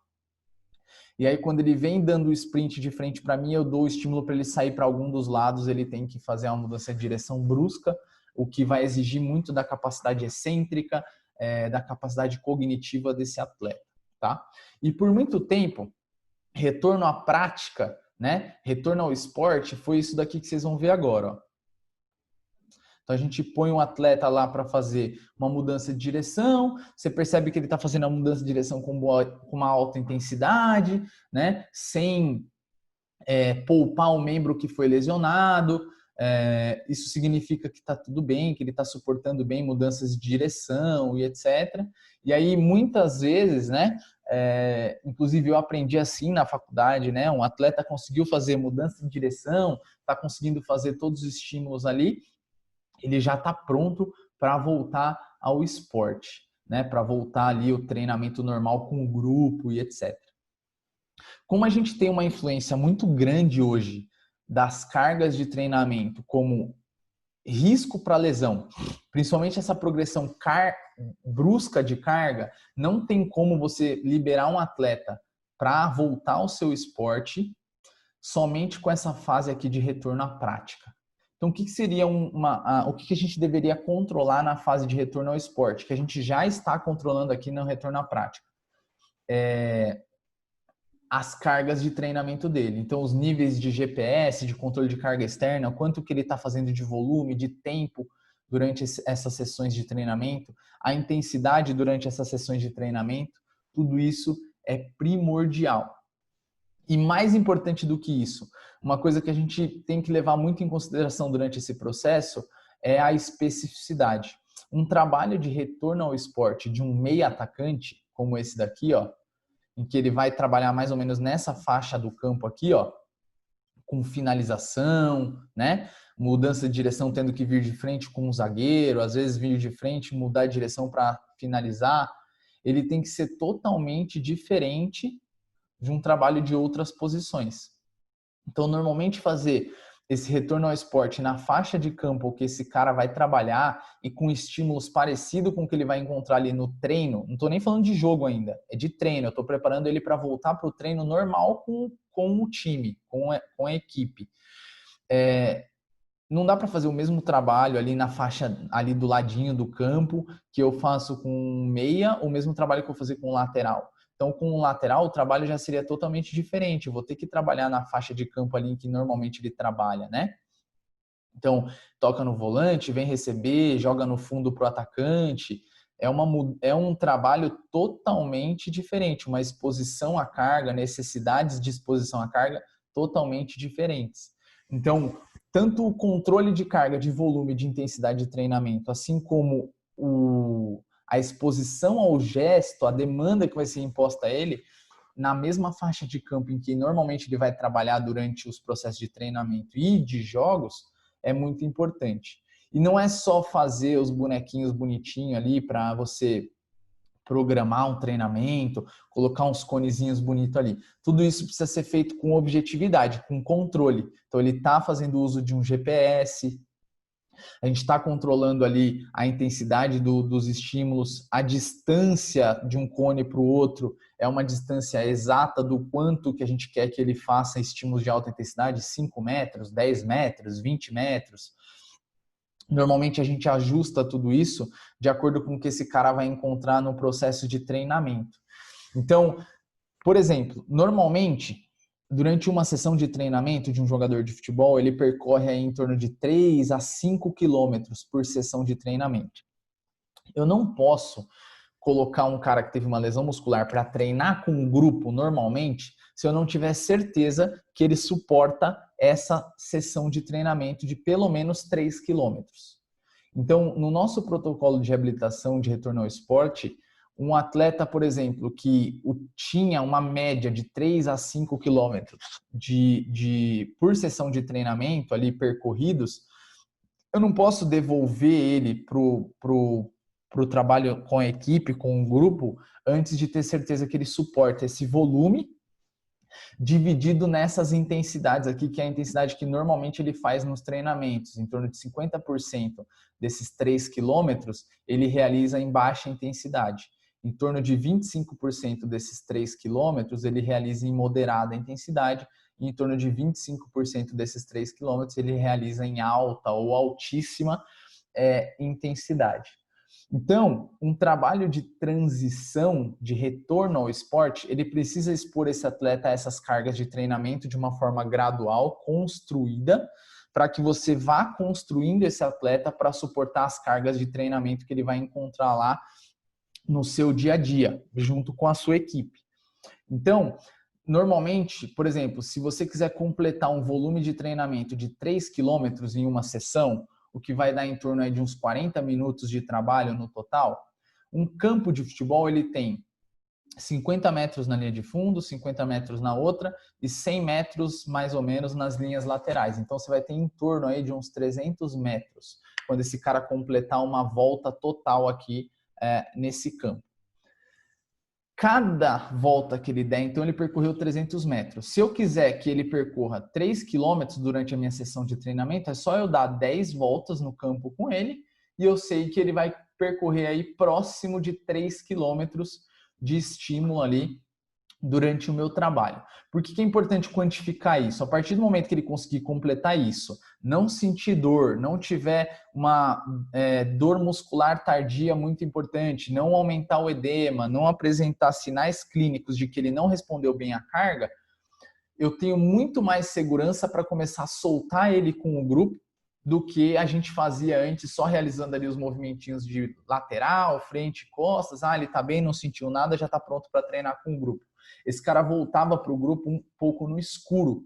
e aí quando ele vem dando o sprint de frente para mim, eu dou o estímulo para ele sair para algum dos lados, ele tem que fazer uma mudança de direção brusca, o que vai exigir muito da capacidade excêntrica, da capacidade cognitiva desse atleta, tá? E por muito tempo, retorno à prática, né? Retorno ao esporte, foi isso daqui que vocês vão ver agora, ó. Então a gente põe um atleta lá para fazer uma mudança de direção, você percebe que ele está fazendo a mudança de direção com uma alta intensidade, né? Sem poupar um membro que foi lesionado. Isso significa que está tudo bem, que ele está suportando bem mudanças de direção e etc. E aí muitas vezes, né? Inclusive eu aprendi assim na faculdade, né? Um atleta conseguiu fazer mudança de direção, está conseguindo fazer todos os estímulos ali, ele já está pronto para voltar ao esporte, né? Para voltar ali o treinamento normal com o grupo e etc. Como a gente tem uma influência muito grande hoje das cargas de treinamento como risco para lesão, principalmente essa progressão brusca de carga, não tem como você liberar um atleta para voltar ao seu esporte somente com essa fase aqui de retorno à prática. Então, o que seria o que a gente deveria controlar na fase de retorno ao esporte, que a gente já está controlando aqui no retorno à prática? As cargas de treinamento dele. Então, os níveis de GPS, de controle de carga externa, quanto que ele está fazendo de volume, de tempo durante essas sessões de treinamento, a intensidade durante essas sessões de treinamento, tudo isso é primordial. E mais importante do que isso, uma coisa que a gente tem que levar muito em consideração durante esse processo é a especificidade. Um trabalho de retorno ao esporte de um meia atacante, como esse daqui, ó, em que ele vai trabalhar mais ou menos nessa faixa do campo aqui, ó, com finalização, né? Mudança de direção tendo que vir de frente com um zagueiro, às vezes vir de frente, mudar de direção para finalizar. Ele tem que ser totalmente diferente de um trabalho de outras posições. Então, normalmente fazer esse retorno ao esporte na faixa de campo que esse cara vai trabalhar e com estímulos parecidos com o que ele vai encontrar ali no treino, não estou nem falando de jogo ainda, é de treino, eu estou preparando ele para voltar para o treino normal com o time, com a equipe. Não dá para fazer o mesmo trabalho ali na faixa, ali do ladinho do campo, que eu faço com meia, o mesmo trabalho que eu vou fazer com lateral. Então, com o lateral, o trabalho já seria totalmente diferente. Eu vou ter que trabalhar na faixa de campo ali em que normalmente ele trabalha, né? Então, toca no volante, vem receber, joga no fundo para o atacante. É um trabalho totalmente diferente, uma exposição à carga, necessidades de exposição à carga totalmente diferentes. Então, tanto o controle de carga, de volume, de intensidade de treinamento, assim como a exposição ao gesto, a demanda que vai ser imposta a ele, na mesma faixa de campo em que normalmente ele vai trabalhar durante os processos de treinamento e de jogos, é muito importante. E não é só fazer os bonequinhos bonitinhos ali para você programar um treinamento, colocar uns conezinhos bonitos ali. Tudo isso precisa ser feito com objetividade, com controle. Então ele está fazendo uso de um GPS, a gente está controlando ali a intensidade dos estímulos, a distância de um cone para o outro é uma distância exata do quanto que a gente quer que ele faça estímulos de alta intensidade, 5 metros, 10 metros, 20 metros. Normalmente a gente ajusta tudo isso de acordo com o que esse cara vai encontrar no processo de treinamento. Então, por exemplo, normalmente, durante uma sessão de treinamento de um jogador de futebol, ele percorre aí em torno de 3 a 5 quilômetros por sessão de treinamento. Eu não posso colocar um cara que teve uma lesão muscular para treinar com um grupo normalmente, se eu não tiver certeza que ele suporta essa sessão de treinamento de pelo menos 3 quilômetros. Então, no nosso protocolo de reabilitação de retorno ao esporte, um atleta, por exemplo, que tinha uma média de 3 a 5 quilômetros por sessão de treinamento ali percorridos, eu não posso devolver ele pro trabalho com a equipe, com o grupo, antes de ter certeza que ele suporta esse volume dividido nessas intensidades aqui, que é a intensidade que normalmente ele faz nos treinamentos. Em torno de 50% desses 3 quilômetros, ele realiza em baixa intensidade. Em torno de 25% desses 3 quilômetros, ele realiza em moderada intensidade. E em torno de 25% desses 3 quilômetros, ele realiza em alta ou altíssima intensidade. Então, um trabalho de transição, de retorno ao esporte, ele precisa expor esse atleta a essas cargas de treinamento de uma forma gradual, construída, para que você vá construindo esse atleta para suportar as cargas de treinamento que ele vai encontrar lá no seu dia a dia, junto com a sua equipe. Então, normalmente, por exemplo, se você quiser completar um volume de treinamento de 3 quilômetros em uma sessão, o que vai dar em torno aí de uns 40 minutos de trabalho no total, um campo de futebol ele tem 50 metros na linha de fundo, 50 metros na outra e 100 metros mais ou menos nas linhas laterais. Então você vai ter em torno aí de uns 300 metros quando esse cara completar uma volta total aqui nesse campo. Cada volta que ele der, então ele percorreu 300 metros. Se eu quiser que ele percorra 3 quilômetros durante a minha sessão de treinamento, é só eu dar 10 voltas no campo com ele e eu sei que ele vai percorrer aí próximo de 3 quilômetros de estímulo ali durante o meu trabalho. Por que é importante quantificar isso? A partir do momento que ele conseguir completar isso, não sentir dor, não tiver uma dor muscular tardia muito importante, não aumentar o edema, não apresentar sinais clínicos de que ele não respondeu bem à carga, eu tenho muito mais segurança para começar a soltar ele com o grupo do que a gente fazia antes, só realizando ali os movimentinhos de lateral, frente, costas. Ele tá bem, não sentiu nada, já tá pronto para treinar com o grupo. Esse cara voltava para o grupo um pouco no escuro.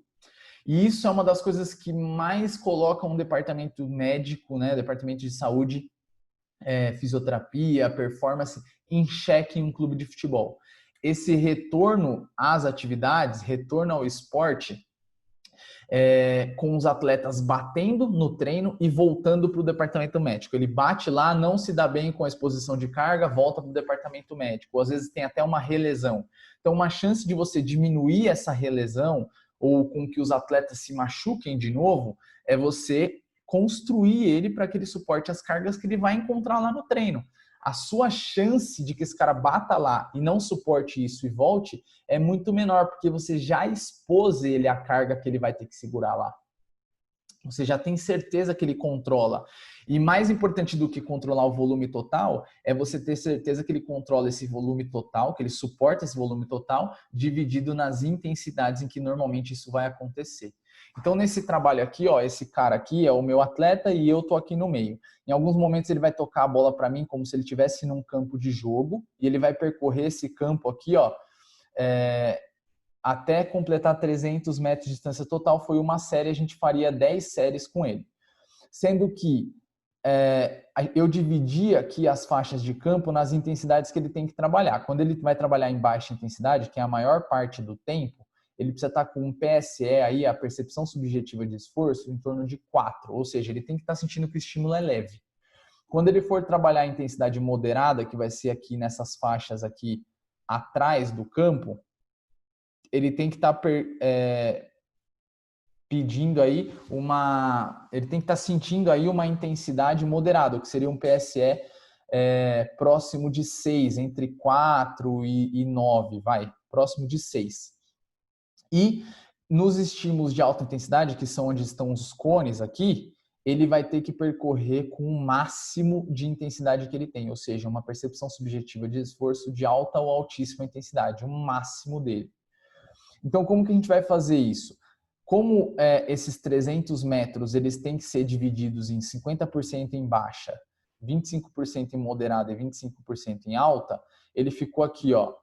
E isso é uma das coisas que mais coloca um departamento médico, né, departamento de saúde, fisioterapia, performance, em xeque em um clube de futebol. Esse retorno às atividades, retorno ao esporte, com os atletas batendo no treino e voltando para o departamento médico. Ele bate lá, não se dá bem com a exposição de carga, volta para o departamento médico. Ou às vezes tem até uma relesão. Então, uma chance de você diminuir essa relesão ou com que os atletas se machuquem de novo é você construir ele para que ele suporte as cargas que ele vai encontrar lá no treino. A sua chance de que esse cara bata lá e não suporte isso e volte é muito menor, porque você já expôs ele à carga que ele vai ter que segurar lá. Você já tem certeza que ele controla. E mais importante do que controlar o volume total, é você ter certeza que ele controla esse volume total, que ele suporta esse volume total, dividido nas intensidades em que normalmente isso vai acontecer. Então, nesse trabalho aqui, ó, esse cara aqui é o meu atleta e eu tô aqui no meio. Em alguns momentos ele vai tocar a bola para mim como se ele estivesse num campo de jogo e ele vai percorrer esse campo aqui, ó, até completar 300 metros de distância total. Foi uma série, a gente faria 10 séries com ele. Sendo que eu dividi aqui as faixas de campo nas intensidades que ele tem que trabalhar. Quando ele vai trabalhar em baixa intensidade, que é a maior parte do tempo, ele precisa estar com um PSE, aí, a percepção subjetiva de esforço, em torno de 4, ou seja, ele tem que estar sentindo que o estímulo é leve. Quando ele for trabalhar a intensidade moderada, que vai ser aqui nessas faixas aqui atrás do campo, ele tem que estar pedindo aí ele tem que estar sentindo aí uma intensidade moderada, que seria um PSE próximo de 6, entre 4 e 9, próximo de 6. E nos estímulos de alta intensidade, que são onde estão os cones aqui, ele vai ter que percorrer com o máximo de intensidade que ele tem, ou seja, uma percepção subjetiva de esforço de alta ou altíssima intensidade, o máximo dele. Então, como que a gente vai fazer isso? Como esses 300 metros eles têm que ser divididos em 50% em baixa, 25% em moderada e 25% em alta, ele ficou aqui, ó,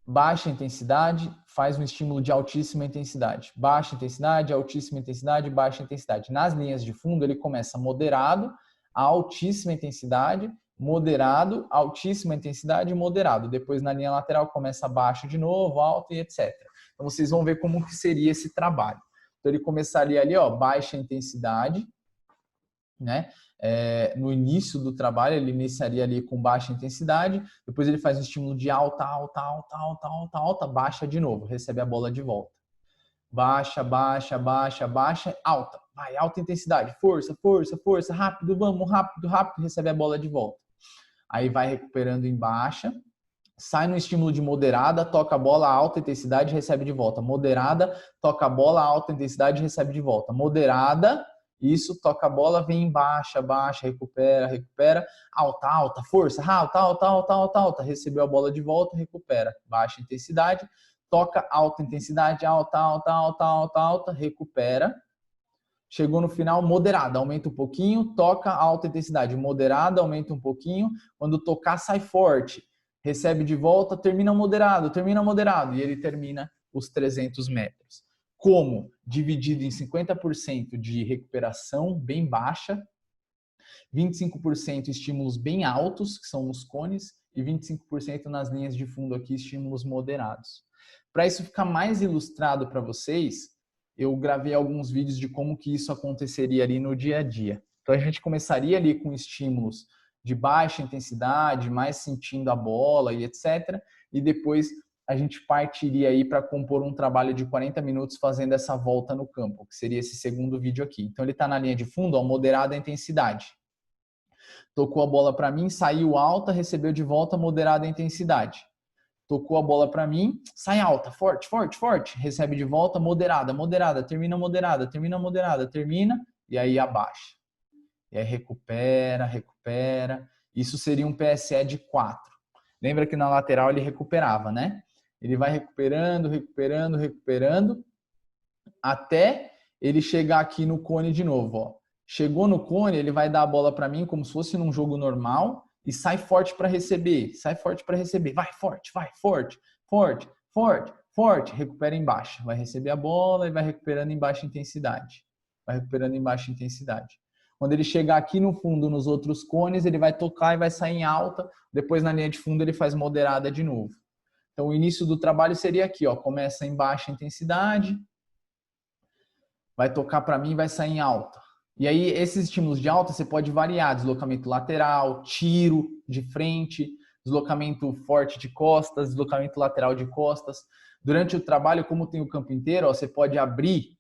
baixa intensidade, faz um estímulo de altíssima intensidade. Baixa intensidade, altíssima intensidade, baixa intensidade. Nas linhas de fundo, ele começa moderado, altíssima intensidade, moderado, altíssima intensidade, moderado. Depois, na linha lateral, começa baixo de novo, alto e etc. Então, vocês vão ver como que seria esse trabalho. Então, ele começaria ali, ó, baixa intensidade, né? No início do trabalho, ele iniciaria ali com baixa intensidade, depois ele faz um estímulo de alta, alta, alta, alta, alta, alta, baixa de novo, recebe a bola de volta. Baixa, baixa, baixa, baixa, alta. Vai, alta intensidade, força, força, força, rápido, vamos, rápido, rápido, recebe a bola de volta. Aí vai recuperando em baixa, sai no estímulo de moderada, toca a bola, alta intensidade, recebe de volta. Moderada, toca a bola, alta intensidade, recebe de volta. Moderada, isso, toca a bola, vem em baixa, baixa, recupera, recupera, alta, alta, força, alta, alta, alta, alta, alta, recebeu a bola de volta, recupera, baixa intensidade, toca alta intensidade, alta, alta, alta, alta, alta, recupera, chegou no final, moderada, aumenta um pouquinho, toca alta intensidade, moderada, aumenta um pouquinho, quando tocar, sai forte, recebe de volta, termina moderado, e ele termina os 300 metros. Como? Dividido em 50% de recuperação bem baixa, 25% estímulos bem altos, que são os cones, e 25% nas linhas de fundo aqui, estímulos moderados. Para isso ficar mais ilustrado para vocês, eu gravei alguns vídeos de como que isso aconteceria ali no dia a dia. Então a gente começaria ali com estímulos de baixa intensidade, mais sentindo a bola e etc. E depois a gente partiria aí para compor um trabalho de 40 minutos fazendo essa volta no campo, que seria esse segundo vídeo aqui. Então ele está na linha de fundo, ó, moderada intensidade. Tocou a bola para mim, saiu alta, recebeu de volta, moderada intensidade. Tocou a bola para mim, sai alta, forte, forte, forte, recebe de volta, moderada, moderada, termina moderada, termina moderada, termina e aí abaixa. E aí recupera, recupera. Isso seria um PSE de 4. Lembra que na lateral ele recuperava, né? Ele vai recuperando, recuperando, recuperando, até ele chegar aqui no cone de novo, ó. Chegou no cone, ele vai dar a bola para mim como se fosse num jogo normal e sai forte para receber, sai forte para receber, vai, forte, forte, forte, forte, recupera em baixa, vai receber a bola e vai recuperando em baixa intensidade, vai recuperando em baixa intensidade. Quando ele chegar aqui no fundo, nos outros cones, ele vai tocar e vai sair em alta, depois na linha de fundo ele faz moderada de novo. Então o início do trabalho seria aqui, ó, começa em baixa intensidade, vai tocar para mim e vai sair em alta. E aí, esses estímulos de alta, você pode variar, deslocamento lateral, tiro de frente, deslocamento forte de costas, deslocamento lateral de costas. Durante o trabalho, como tem o campo inteiro, ó, você pode abrir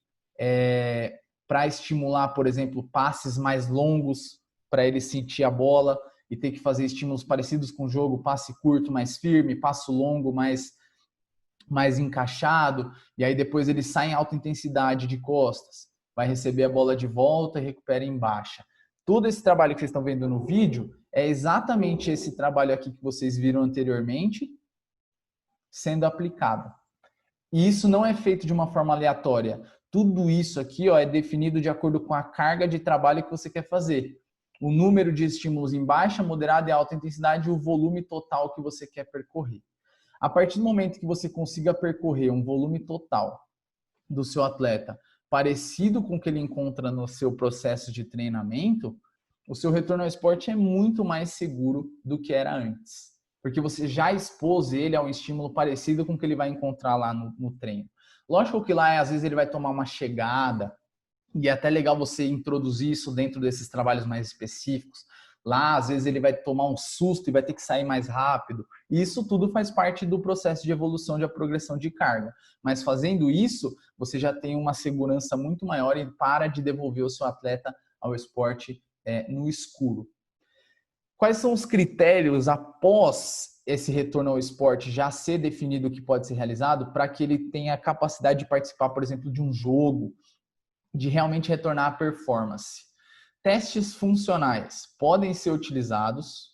para estimular, por exemplo, passes mais longos, para ele sentir a bola e ter que fazer estímulos parecidos com o jogo, passe curto mais firme, passo longo mais encaixado, e aí depois ele sai em alta intensidade de costas, vai receber a bola de volta e recupera em baixa. Todo esse trabalho que vocês estão vendo no vídeo é exatamente esse trabalho aqui que vocês viram anteriormente sendo aplicado. E isso não é feito de uma forma aleatória. Tudo isso aqui, ó, é definido de acordo com a carga de trabalho que você quer fazer. O número de estímulos em baixa, moderada e alta intensidade e o volume total que você quer percorrer. A partir do momento que você consiga percorrer um volume total do seu atleta parecido com o que ele encontra no seu processo de treinamento, o seu retorno ao esporte é muito mais seguro do que era antes. Porque você já expôs ele a um estímulo parecido com o que ele vai encontrar lá no treino. Lógico que lá, às vezes, ele vai tomar uma chegada, e é até legal você introduzir isso dentro desses trabalhos mais específicos. Lá, às vezes, ele vai tomar um susto e vai ter que sair mais rápido. E isso tudo faz parte do processo de evolução de progressão de carga. Mas fazendo isso, você já tem uma segurança muito maior e para de devolver o seu atleta ao esporte no escuro. Quais são os critérios após esse retorno ao esporte já ser definido o que pode ser realizado para que ele tenha a capacidade de participar, por exemplo, de um jogo, de realmente retornar à performance? Testes funcionais podem ser utilizados,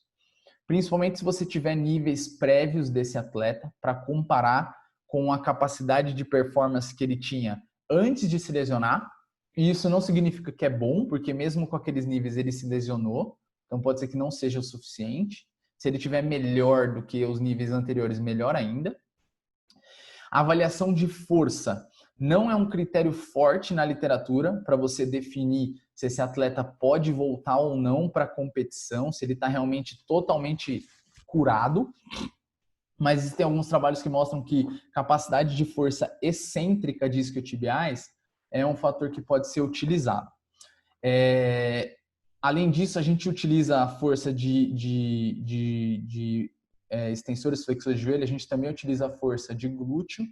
principalmente se você tiver níveis prévios desse atleta, para comparar com a capacidade de performance que ele tinha antes de se lesionar. E isso não significa que é bom, porque mesmo com aqueles níveis ele se lesionou, então pode ser que não seja o suficiente. Se ele tiver melhor do que os níveis anteriores, melhor ainda. A avaliação de força não é um critério forte na literatura para você definir se esse atleta pode voltar ou não para a competição, se ele está realmente totalmente curado. Mas existem alguns trabalhos que mostram que capacidade de força excêntrica de isquiotibiais é um fator que pode ser utilizado. Além disso, a gente utiliza a força de extensores, flexores de joelho, a gente também utiliza a força de glúteo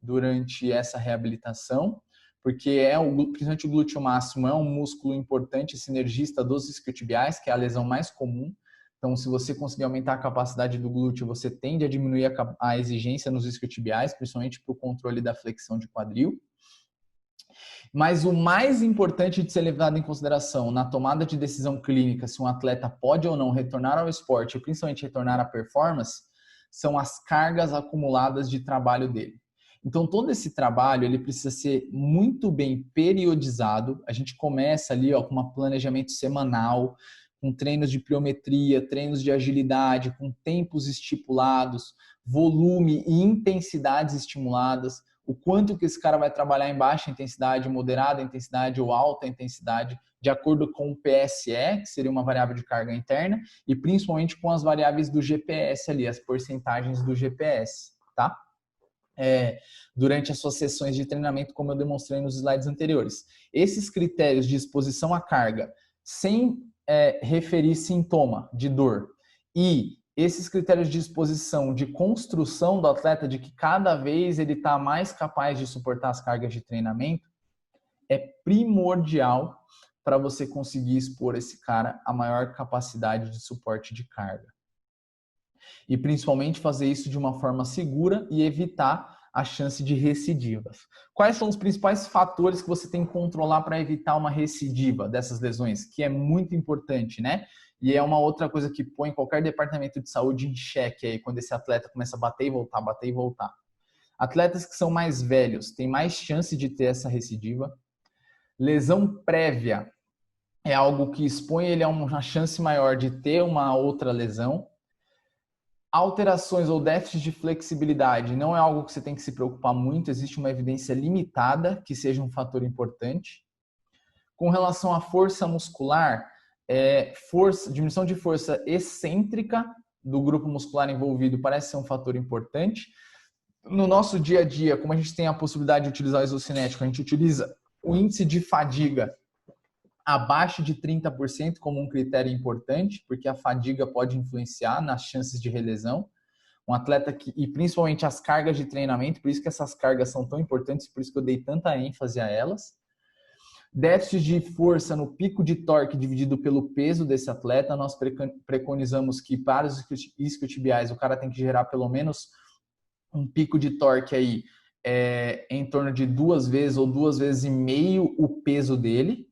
durante essa reabilitação, porque principalmente o glúteo máximo é um músculo importante, sinergista dos isquiotibiais, que é a lesão mais comum. Então, se você conseguir aumentar a capacidade do glúteo, você tende a diminuir a exigência nos isquiotibiais, principalmente para o controle da flexão de quadril. Mas o mais importante de ser levado em consideração na tomada de decisão clínica, se um atleta pode ou não retornar ao esporte, e principalmente retornar à performance, são as cargas acumuladas de trabalho dele. Então, todo esse trabalho ele precisa ser muito bem periodizado. A gente começa ali com um planejamento semanal, com treinos de pliometria, treinos de agilidade, com tempos estipulados, volume e intensidades estimuladas, o quanto que esse cara vai trabalhar em baixa intensidade, moderada intensidade ou alta intensidade, de acordo com o PSE, que seria uma variável de carga interna, e principalmente com as variáveis do GPS ali, as porcentagens do GPS, tá? Durante as suas sessões de treinamento, como eu demonstrei nos slides anteriores. Esses critérios de exposição à carga, sem referir sintoma de dor, e esses critérios de exposição, de construção do atleta, de que cada vez ele está mais capaz de suportar as cargas de treinamento, é primordial para você conseguir expor esse cara a maior capacidade de suporte de carga. E principalmente fazer isso de uma forma segura e evitar a chance de recidivas. Quais são os principais fatores que você tem que controlar para evitar uma recidiva dessas lesões? Que é muito importante, né? E é uma outra coisa que põe qualquer departamento de saúde em xeque aí, quando esse atleta começa a bater e voltar, bater e voltar. Atletas que são mais velhos têm mais chance de ter essa recidiva. Lesão prévia é algo que expõe ele a uma chance maior de ter uma outra lesão. Alterações ou déficit de flexibilidade não é algo que você tem que se preocupar muito, existe uma evidência limitada que seja um fator importante. Com relação à força muscular, diminuição de força excêntrica do grupo muscular envolvido parece ser um fator importante. No nosso dia a dia, como a gente tem a possibilidade de utilizar o isocinético, a gente utiliza o índice de fadiga abaixo de 30% como um critério importante, porque a fadiga pode influenciar nas chances de relesão. Um atleta que, e principalmente as cargas de treinamento, por isso que essas cargas são tão importantes, por isso que eu dei tanta ênfase a elas. Déficit de força no pico de torque dividido pelo peso desse atleta, nós preconizamos que para os isquiotibiais o cara tem que gerar pelo menos um pico de torque aí em torno de 2 vezes ou 2,5 vezes o peso dele.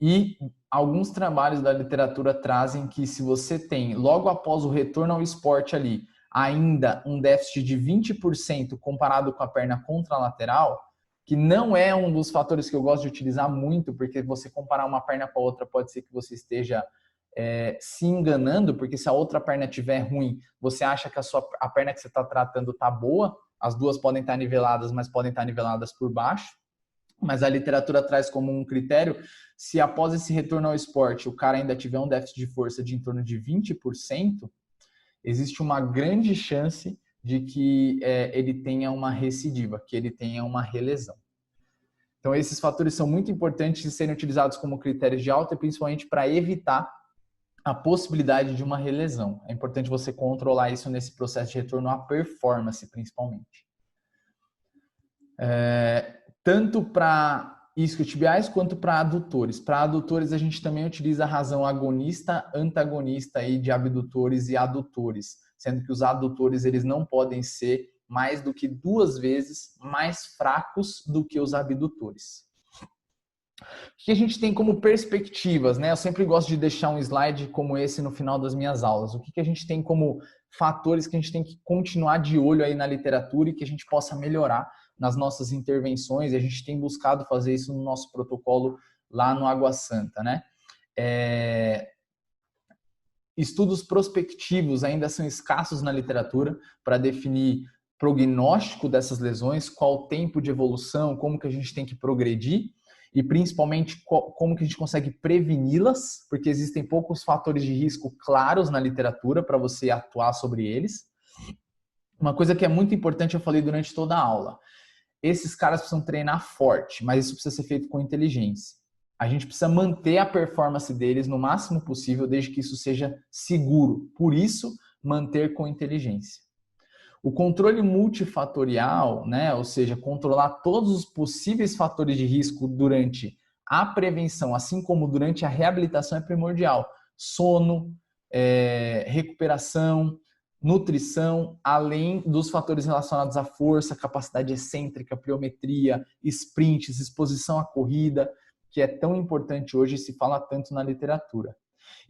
E alguns trabalhos da literatura trazem que se você tem, logo após o retorno ao esporte ali, ainda um déficit de 20% comparado com a perna contralateral, que não é um dos fatores que eu gosto de utilizar muito, porque você comparar uma perna com a outra pode ser que você esteja se enganando, porque se a outra perna estiver ruim, você acha que a perna que você está tratando está boa, as duas podem estar niveladas, mas podem estar niveladas por baixo. Mas a literatura traz como um critério, se após esse retorno ao esporte o cara ainda tiver um déficit de força de em torno de 20%, existe uma grande chance de que ele tenha uma recidiva, que ele tenha uma relesão. Então, esses fatores são muito importantes de serem utilizados como critérios de alta, principalmente para evitar a possibilidade de uma relesão. É importante você controlar isso nesse processo de retorno à performance, principalmente. Tanto para isquiotibiais quanto para adutores. Para adutores, a gente também utiliza a razão agonista, antagonista aí de abdutores e adutores, sendo que os adutores eles não podem ser mais do que 2 vezes mais fracos do que os abdutores. O que a gente tem como perspectivas, né? Eu sempre gosto de deixar um slide como esse no final das minhas aulas. O que a gente tem como fatores que a gente tem que continuar de olho aí na literatura e que a gente possa melhorar nas nossas intervenções, e a gente tem buscado fazer isso no nosso protocolo lá no Água Santa, né? Estudos prospectivos ainda são escassos na literatura para definir prognóstico dessas lesões, qual o tempo de evolução, como que a gente tem que progredir e principalmente como que a gente consegue preveni-las, porque existem poucos fatores de risco claros na literatura para você atuar sobre eles. Uma coisa que é muito importante, eu falei durante toda a aula, esses caras precisam treinar forte, mas isso precisa ser feito com inteligência. A gente precisa manter a performance deles no máximo possível, desde que isso seja seguro. Por isso, manter com inteligência. O controle multifatorial, né, ou seja, controlar todos os possíveis fatores de risco durante a prevenção, assim como durante a reabilitação, é primordial. Sono, recuperação, nutrição, além dos fatores relacionados à força, capacidade excêntrica, pliometria, sprints, exposição à corrida, que é tão importante hoje e se fala tanto na literatura.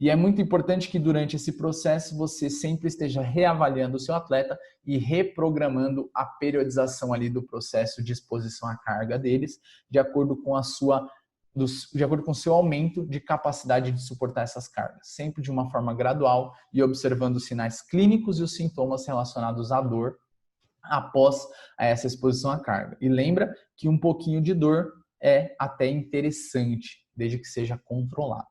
E é muito importante que durante esse processo você sempre esteja reavaliando o seu atleta e reprogramando a periodização ali do processo de exposição à carga deles, de acordo com o seu aumento de capacidade de suportar essas cargas, sempre de uma forma gradual e observando os sinais clínicos e os sintomas relacionados à dor após essa exposição à carga. E lembra que um pouquinho de dor é até interessante, desde que seja controlado.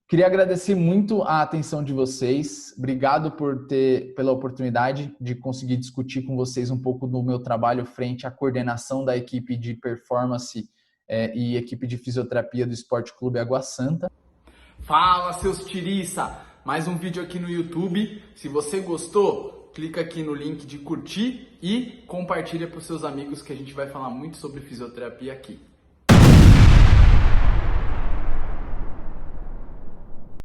Queria agradecer muito a atenção de vocês. Obrigado pela oportunidade de conseguir discutir com vocês um pouco do meu trabalho frente à coordenação da equipe de performance e equipe de fisioterapia do Esporte Clube Água Santa. Fala, seus tiriça! Mais um vídeo aqui no YouTube. Se você gostou, clica aqui no link de curtir e compartilha para os seus amigos, que a gente vai falar muito sobre fisioterapia aqui.